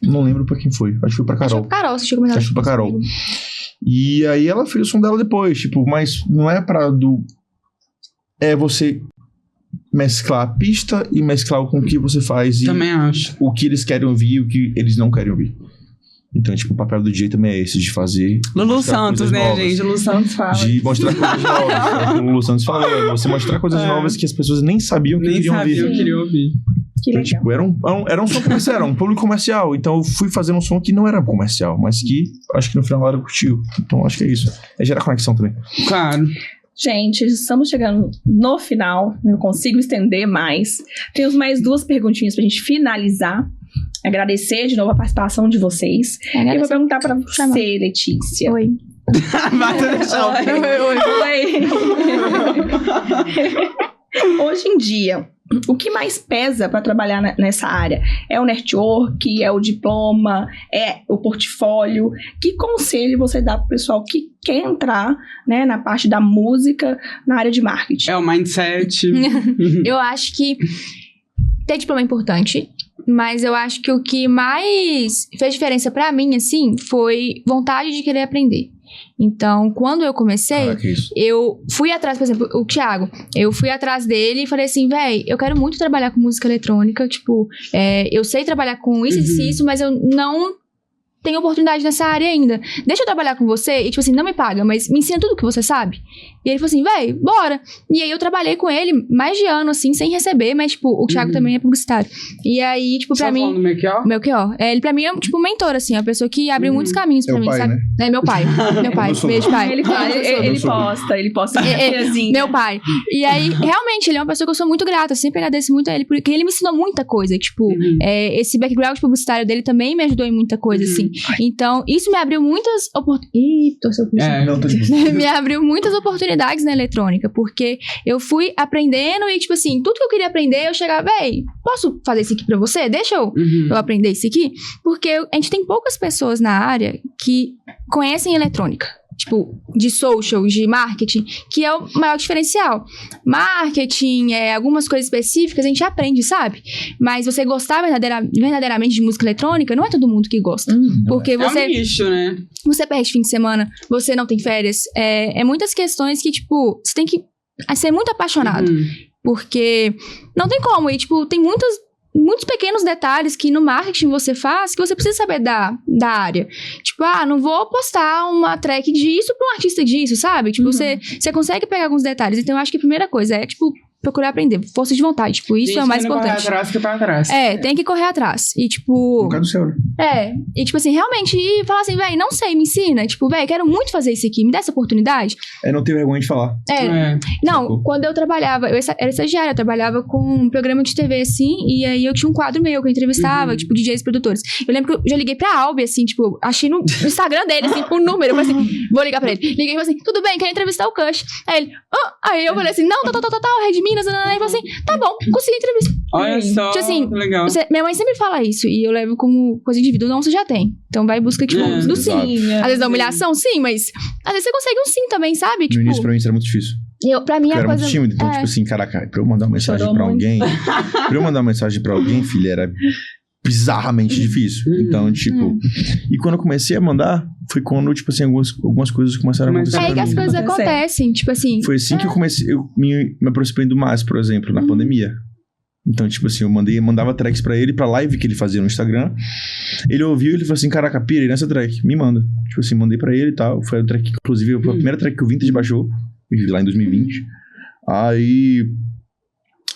Não lembro pra quem foi. Acho que foi pra Carol. Acho que foi pra Carol, você chegou a Acho que foi pra Carol. E aí ela fez o som dela depois, tipo, mas não é pra é você mesclar a pista e mesclar com o que você faz. Também acho. O que eles querem ouvir e o que eles não querem ouvir. Então, tipo, o papel do DJ também é esse, de fazer... Lulu Santos, né, novas, gente? Lulu Santos fala. De mostrar coisas novas. É o que o Lulu Santos falou. Você mostrar coisas novas que as pessoas nem sabiam que queriam ouvir. Nem sabiam que queriam ouvir. Que então, legal. tipo, era um som comercial, era um público comercial. Então, eu fui fazendo um som que não era comercial, mas que acho que no final a galera curtiu. Então, acho que é isso. É gerar conexão também. Claro. Gente, estamos chegando no final. Não consigo estender mais. Temos mais 2 perguntinhas pra gente finalizar. Agradecer de novo a participação de vocês. E vou perguntar pra você, Letícia. Oi. Vai deixar Hoje em dia, o que mais pesa para trabalhar nessa área? É o network? É o diploma? É o portfólio? Que conselho você dá pro pessoal que quer entrar, né, na parte da música, na área de marketing? É o mindset. Eu acho que ter diploma é importante, mas eu acho que o que mais fez diferença pra mim, assim, foi vontade de querer aprender. Então, quando eu comecei, eu fui atrás, por exemplo, o Thiago, eu fui atrás dele e falei assim, véi, eu quero muito trabalhar com música eletrônica, tipo, eu sei trabalhar com isso e isso, mas eu não tenho oportunidade nessa área ainda. Deixa eu trabalhar com você e, tipo assim, não me paga, mas me ensina tudo que você sabe. E ele falou assim, véi, bora. E aí eu trabalhei com ele mais de ano, assim, sem receber, mas, tipo, o Thiago também é publicitário. E aí, tipo, pra mim... Do Melchior? Melchior. Ele, pra mim, é, tipo, um mentor, assim, a pessoa que abre muitos caminhos pra mim, pai, sabe? Né? É meu pai. Meu pai. Beijo, pai. Ele posta assim. Meu pai. E aí, realmente, ele é uma pessoa que eu sou muito grata. Eu sempre agradeço muito a ele, porque ele me ensinou muita coisa. Tipo, esse background publicitário dele também me ajudou em muita coisa, assim. Então, isso me abriu muitas me abriu muitas oportunidades na eletrônica, porque eu fui aprendendo e, tipo assim, tudo que eu queria aprender, eu chegava, véi, posso fazer isso aqui pra você? Deixa eu aprender isso aqui? Porque a gente tem poucas pessoas na área que conhecem eletrônica. Tipo, de social, de marketing, que é o maior diferencial. Marketing, algumas coisas específicas a gente aprende, sabe? Mas você gostar verdadeiramente de música eletrônica, não é todo mundo que gosta. Porque você... É um nicho, né? Você perde fim de semana, você não tem férias. É muitas questões que, tipo, você tem que ser muito apaixonado. Porque não tem como. E, tipo, tem muitos pequenos detalhes que no marketing você faz que você precisa saber da área. Tipo, não vou postar uma track disso pra um artista disso, sabe? Tipo, você consegue pegar alguns detalhes. Então, eu acho que a primeira coisa é, tipo, procurar aprender. Força de vontade. Tipo, isso é o mais importante. Correr atrás que tá atrás. Tem que correr atrás. E, tipo... No caso do céu, né? E, tipo assim, realmente falar assim, véi, não sei, me ensina. Tipo, véi, quero muito fazer isso aqui. Me dá essa oportunidade. Não ter vergonha de falar. Não, quando eu trabalhava, eu era estagiária, eu trabalhava com um programa de TV, assim, e aí eu tinha um quadro meu que eu entrevistava, tipo, DJs produtores. Eu lembro que eu já liguei pra Albi, assim, tipo, achei no Instagram dele, assim, o número. Eu falei assim, vou ligar pra ele. Liguei e falei assim, tudo bem, quero entrevistar o Kush. Aí ele, aí eu falei assim, não, Red Minas, e ele falou assim, tá bom, consegui entrevista. Olha só, tipo assim, legal. Minha mãe sempre fala isso, e eu levo como coisa de vida, não, você já tem. Então vai em busca, tipo, do sim. Às vezes da humilhação, sim, mas às vezes você consegue um sim também, sabe? No início pra mim isso era muito difícil. Pra mim eu a era coisa... muito tímido, então, tipo assim, caraca, pra eu mandar uma mensagem pra alguém... pra eu mandar uma mensagem pra alguém, filha, era bizarramente difícil. Então, tipo... E quando eu comecei a mandar, foi quando, tipo assim, algumas coisas começaram a acontecer pra mim. Que as coisas acontecem, tipo assim... Foi assim que eu comecei... Eu me aproximei do Márcio, por exemplo, na pandemia. Então, tipo assim, eu mandava tracks pra ele, pra live que ele fazia no Instagram. Ele ouviu e ele falou assim, caraca, pirei nessa track, me manda. Tipo assim, mandei pra ele e tal. Foi a track, inclusive, foi a primeira track que o Vintage baixou, lá em 2020. Aí...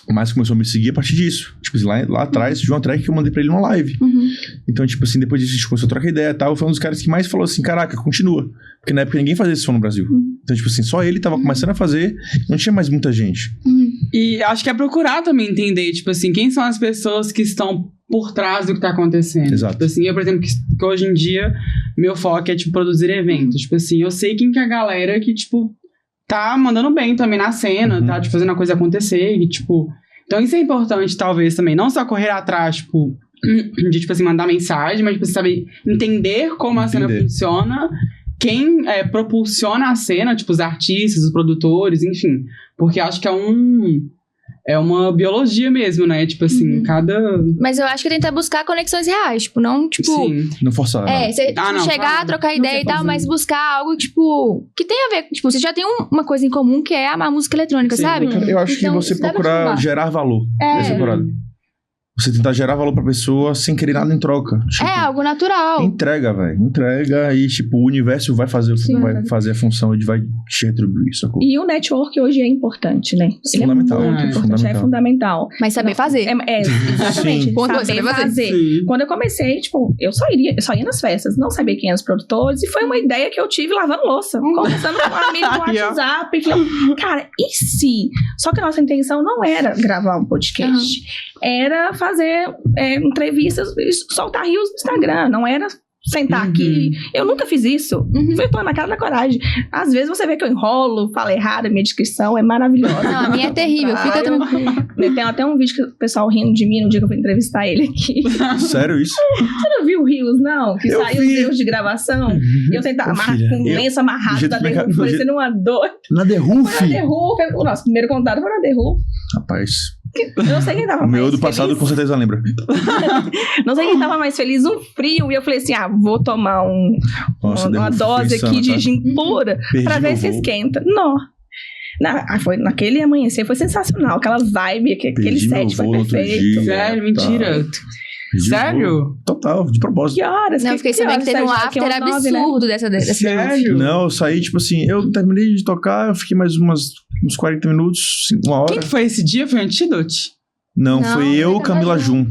O Márcio começou a me seguir a partir disso. Tipo assim, lá atrás, de uma track que eu mandei pra ele numa live. Então, tipo assim, depois disso a gente começou a trocar ideia e tal. Foi um dos caras que mais falou assim, caraca, continua. Porque na época ninguém fazia esse som no Brasil. Então, tipo assim, só ele tava começando a fazer, não tinha mais muita gente. E acho que é procurar também entender, tipo assim, quem são as pessoas que estão por trás do que tá acontecendo. Exato. Tipo assim, eu, por exemplo, que hoje em dia, meu foco é, tipo, produzir eventos. Tipo assim, eu sei quem que é a galera que, tipo, tá mandando bem também na cena, tá, tipo, fazendo a coisa acontecer e, tipo... Então isso é importante, talvez, também. Não só correr atrás, tipo, de, tipo assim, mandar mensagem, mas, tipo, saber entender como a cena funciona, quem propulsiona a cena, tipo, os artistas, os produtores, enfim. Porque acho que é uma biologia mesmo, né? Tipo assim, cada... Mas eu acho que tentar buscar conexões reais, tipo, não, tipo... Sim. Não forçar. Você não, chegar, claro. trocar Não ideia ser e tal, forçado. mas buscar algo, tipo, que tem a ver, tipo, você já tem uma coisa em comum, que é amar música eletrônica, Sim. sabe? Eu acho Então, que você isso dá pra procurar chamar. gerar valor nessa temporada. Você tentar gerar valor pra pessoa sem querer nada em troca. Tipo, É algo natural. entrega, velho. Entrega e, tipo, o universo vai fazer, vai fazer a função, ele vai te retribuir, sacou? E o network hoje é importante, né? Ele Fundamental. é muito É, importante, é fundamental. Mas saber fazer. Exatamente. Sim. Ponto dois, Saber saber fazer. fazer. Sim. Quando eu comecei, tipo, eu só ia nas festas, não sabia quem eram os produtores, e foi uma ideia que eu tive lavando louça, conversando com um amigo no Aqui, ó. WhatsApp, e falei, cara, e se? Só que a nossa intenção não era gravar um podcast, era fazer entrevistas e soltar rios no Instagram, não era sentar aqui. Eu nunca fiz isso. Foi pôr na cara da coragem. Às vezes você vê que eu enrolo, falo errado, a minha descrição é maravilhosa. Não, a minha é terrível, fica tranquilo. Tem até um vídeo que o pessoal rindo de mim no dia que eu fui entrevistar ele aqui. Sério isso? Você não viu o Rios, não? Que Eu saiu vi. os erros de gravação? E eu tentava Ô, filha, com eu- lenço do amarrado jeito da que minha The ca- Who, do parecendo uma dor. Na The Who, Foi na filho? The Who, o nosso primeiro contato foi na The Who. Rapaz, Eu não sei quem tava o meu mais do passado feliz. com certeza lembra. Não sei quem tava mais feliz, um frio. E eu falei assim, vou tomar Nossa, uma The Who dose foi aqui insana, de tá? gin pura Perdi pra ver meu se voo. esquenta. Não. Foi naquele amanhecer, foi sensacional. Aquela vibe, aquele Perdi meu set foi voo no outro perfeito. dia. Sério, mentira. Perdi o Sério? voo. Total, de propósito. Que horas? Não, eu fiquei sabendo que teve um after absurdo dessa Sério? Não, eu saí, tipo assim, eu terminei de tocar, eu fiquei mais uns 40 minutos, uma hora. Quem que foi esse dia? Foi Antidote? Não, Não, foi eu, foi Camila Jun.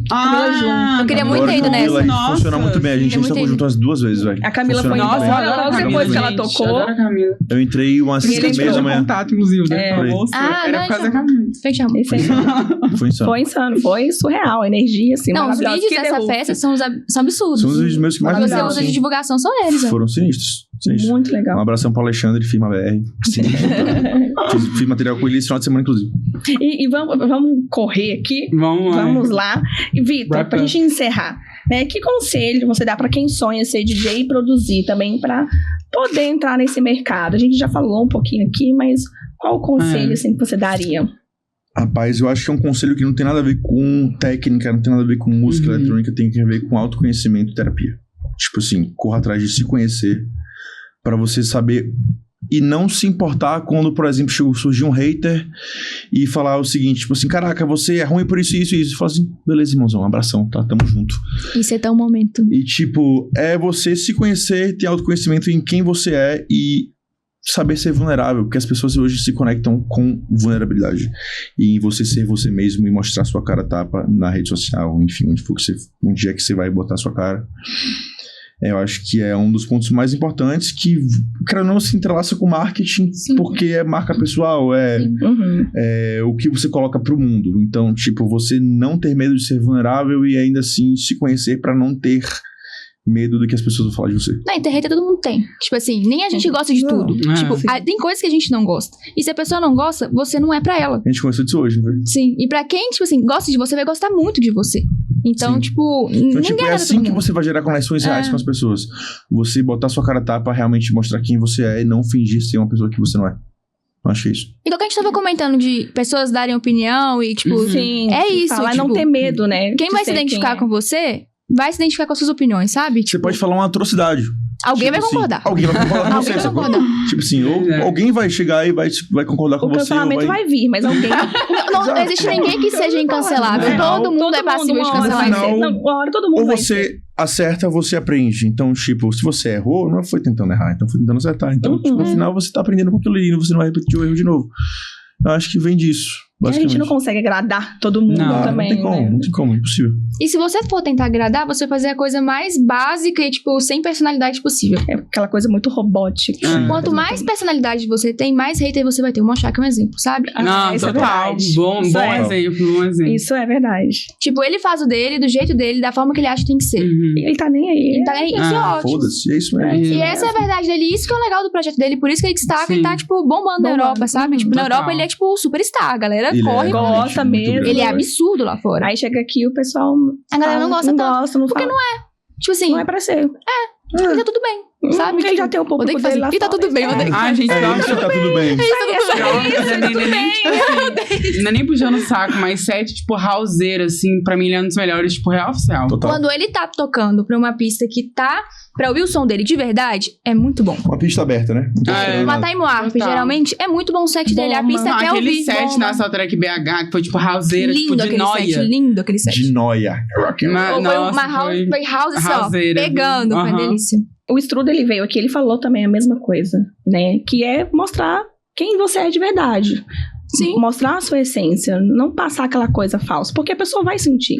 Eu queria muito Agora, ter ido Camila, nessa. a gente funciona muito bem. A gente Queria tocou muito junto umas 2 vezes, velho. A Camila foi Funciona muito Nossa, eu bem. adoro a logo Camila, depois que ela gente. tocou. Eu adoro a Camila. Eu entrei umas E ele 5 e meia tirou da Tive manhã. contato, inclusive, né? É. Com a moça. Ah, Era não, por causa da então. Camila. Fechamos. Esse aí Foi insano. foi insano, foi surreal, a energia, assim, Não, os maravilhosa. vídeos Que dessa The Who. festa são absurdos. São os vídeos meus que mais que me você deram, usa de assim. divulgação são eles, né? Foram sinistros. Sinistros. Muito legal. Um abração pro Alexandre, Firma BR. Sim. Fiz material com ele esse final de semana, inclusive. E vamos correr aqui. Vamos lá. Vamos lá. E, Vitor, Wrap pra up. gente encerrar, né? Que conselho você dá pra quem sonha ser DJ e produzir também pra poder entrar nesse mercado? A gente já falou um pouquinho aqui, mas qual o conselho assim, que você daria? Rapaz, eu acho que é um conselho que não tem nada a ver com técnica, não tem nada a ver com música eletrônica, tem a ver com autoconhecimento e terapia. Tipo assim, corra atrás de se conhecer pra você saber e não se importar quando, por exemplo, surgir um hater e falar o seguinte, tipo assim, caraca, você é ruim por isso, isso e isso. Fala assim, beleza, irmãozão, um abração, tá? Tamo junto. Isso é tão momento. E tipo, é você se conhecer, ter autoconhecimento em quem você é e saber ser vulnerável, porque as pessoas hoje se conectam com vulnerabilidade. E em você ser você mesmo e mostrar sua cara tapa na rede social, enfim, onde for que você, um dia que você vai botar sua cara. Eu acho que é um dos pontos mais importantes que, cara, não se entrelaça com marketing, porque é marca pessoal, Uhum. é o que você coloca pro mundo. Então, tipo, você não ter medo de ser vulnerável e ainda assim se conhecer pra não ter medo do que as pessoas vão falar de você. Na internet todo mundo tem. Tipo assim, nem a gente gosta de tudo. É. Tipo, tem coisas que a gente não gosta. E se a pessoa não gosta, você não é pra ela. A gente conversou disso hoje, não foi? Sim. E pra quem, tipo assim, gosta de você, vai gostar muito de você. Então, Sim. tipo, Então, ninguém tipo, é agrada assim todo que mundo. você vai gerar conexões reais com as pessoas. Você botar sua cara a tapa, realmente mostrar quem você é e não fingir ser uma pessoa que você não é. Eu acho que é isso. Igual que a gente tava comentando de pessoas darem opinião e, tipo, Sim. é isso. Falar tipo, não ter medo, né? Quem de vai se ser identificar quem é. com você, vai se identificar com as suas opiniões, sabe? Você Tipo, pode falar uma atrocidade. alguém Tipo vai assim, concordar. Alguém vai concordar com Alguém você. vai sacou? concordar. Tipo assim, ou É. alguém vai chegar e vai concordar com O você. ou cancelamento vai vir, mas alguém... Não existe ninguém que seja incancelável. Não. Todo mundo é passível de uma hora vai cancelamento. ser. Não, uma hora todo mundo Ou vai você ser. acerta, você aprende. Então, tipo, se você errou, não foi tentando errar, então foi tentando acertar. Então, tipo, no final você tá aprendendo com aquilo ali e você não vai repetir o erro de novo. Eu acho que vem disso. A gente não consegue agradar todo mundo também, não tem como, né? não tem como, impossível. E se você for tentar agradar, você vai fazer a coisa mais básica e, tipo, sem personalidade possível. É aquela coisa muito robótica. Quanto mais personalidade você tem, mais hater você vai ter. O Monchak é um exemplo, sabe? Não, isso é total. verdade. Bom Isso é. exemplo. Isso é verdade. Tipo, ele faz o dele, do jeito dele, da forma que ele acha que tem que ser. Ele tá nem aí. Ele tá nem isso é ótimo. Foda-se, é isso mesmo. E essa é a verdade dele. Isso que é o legal do projeto dele. Por isso que ele destaca Sim. e tá, tipo, bombando na Europa, sabe? Tipo, na Total. Europa ele é, tipo, superstar. A galera Ele corre. gosta realmente muito mesmo. grande. Ele é absurdo lá fora. Aí chega aqui o pessoal... A galera não gosta tanto. Não Porque fala. não é. Tipo assim, Não é pra ser. e tá tudo bem. Sabe? Porque ele já tem o público Odeio que dele fazer. lá E tá fora. tudo bem, odeio que Ai, gente, É isso, tá tudo bem. Não é nem puxando o saco, mas Seth, tipo, houseiro, assim, pra mim ele é um dos melhores, tipo, real oficial. Total. Quando ele tá tocando pra uma pista que tá pra ouvir o som dele de verdade, é muito bom. Uma pista aberta, né? Não tô esperando Uma nada. time warp, Total. geralmente, é muito bom o set dele. A Bomba. pista Não, quer aquele ouvir. set na Soundtrack BH, que foi, tipo, houseira, tipo, Lindo de aquele set, noia. lindo aquele set. De noia. Rock and roll. Ou Nossa, foi house só, houseira, pegando, foi aham. delícia. O Strudo, ele veio aqui, ele falou também a mesma coisa, né? Que é mostrar quem você é de verdade. Sim. Mostrar a sua essência, não passar aquela coisa falsa, porque a pessoa vai sentir.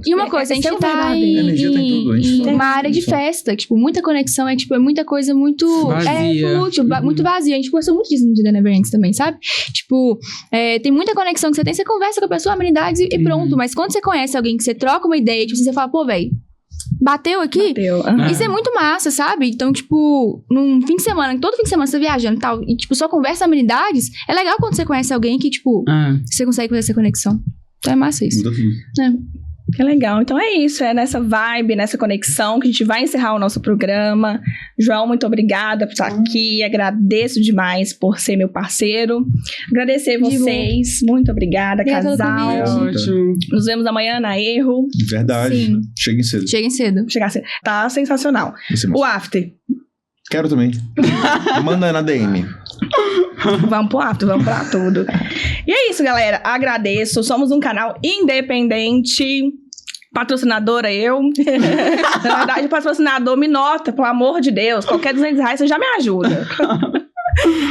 E uma coisa, a gente Esse é o tá verdadeiro. em, A energia tem tudo, a gente em fala. uma área de festa, tipo, muita conexão, é tipo, é muita coisa muito Vazia. fútil, muito vazia. A gente conversou muito disso no The Neverends também, sabe? Tipo, tem muita conexão que você conversa com a pessoa, amenidades e pronto. Mas quando você conhece alguém que você troca uma ideia, tipo, você fala, pô, velho, bateu aqui? Bateu. Isso é muito massa, sabe? Então, tipo, num fim de semana, todo fim de semana você tá viajando e tal, e, tipo, só conversa amenidades, é legal quando você conhece alguém que, tipo, você consegue fazer essa conexão. Então é massa isso. Muda tudo. Que legal. Então é isso, é nessa vibe, nessa conexão que a gente vai encerrar o nosso programa. João, muito obrigada por estar aqui. Agradeço demais por ser meu parceiro. Agradecer vocês. Muito obrigada, Obrigada pelo casal. convite. Ótimo. Nos vemos amanhã na Erro. Verdade. Sim. Cheguem cedo. Cheguem cedo. Chegar cedo. Tá sensacional. Você O mostra. after. Quero também. Manda na DM. Vamos pro after, vamos pra tudo. E é isso, galera. Agradeço. Somos um canal independente. Patrocinadora eu. Na verdade, o patrocinador me nota, pelo amor de Deus. Qualquer R$200 você já me ajuda.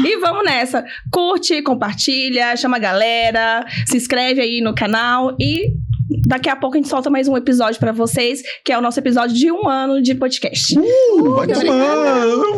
E vamos nessa. Curte, compartilha, chama a galera, se inscreve aí no canal e daqui a pouco a gente solta mais um episódio pra vocês, que é o nosso episódio de 1 ano de podcast. Vai tomando.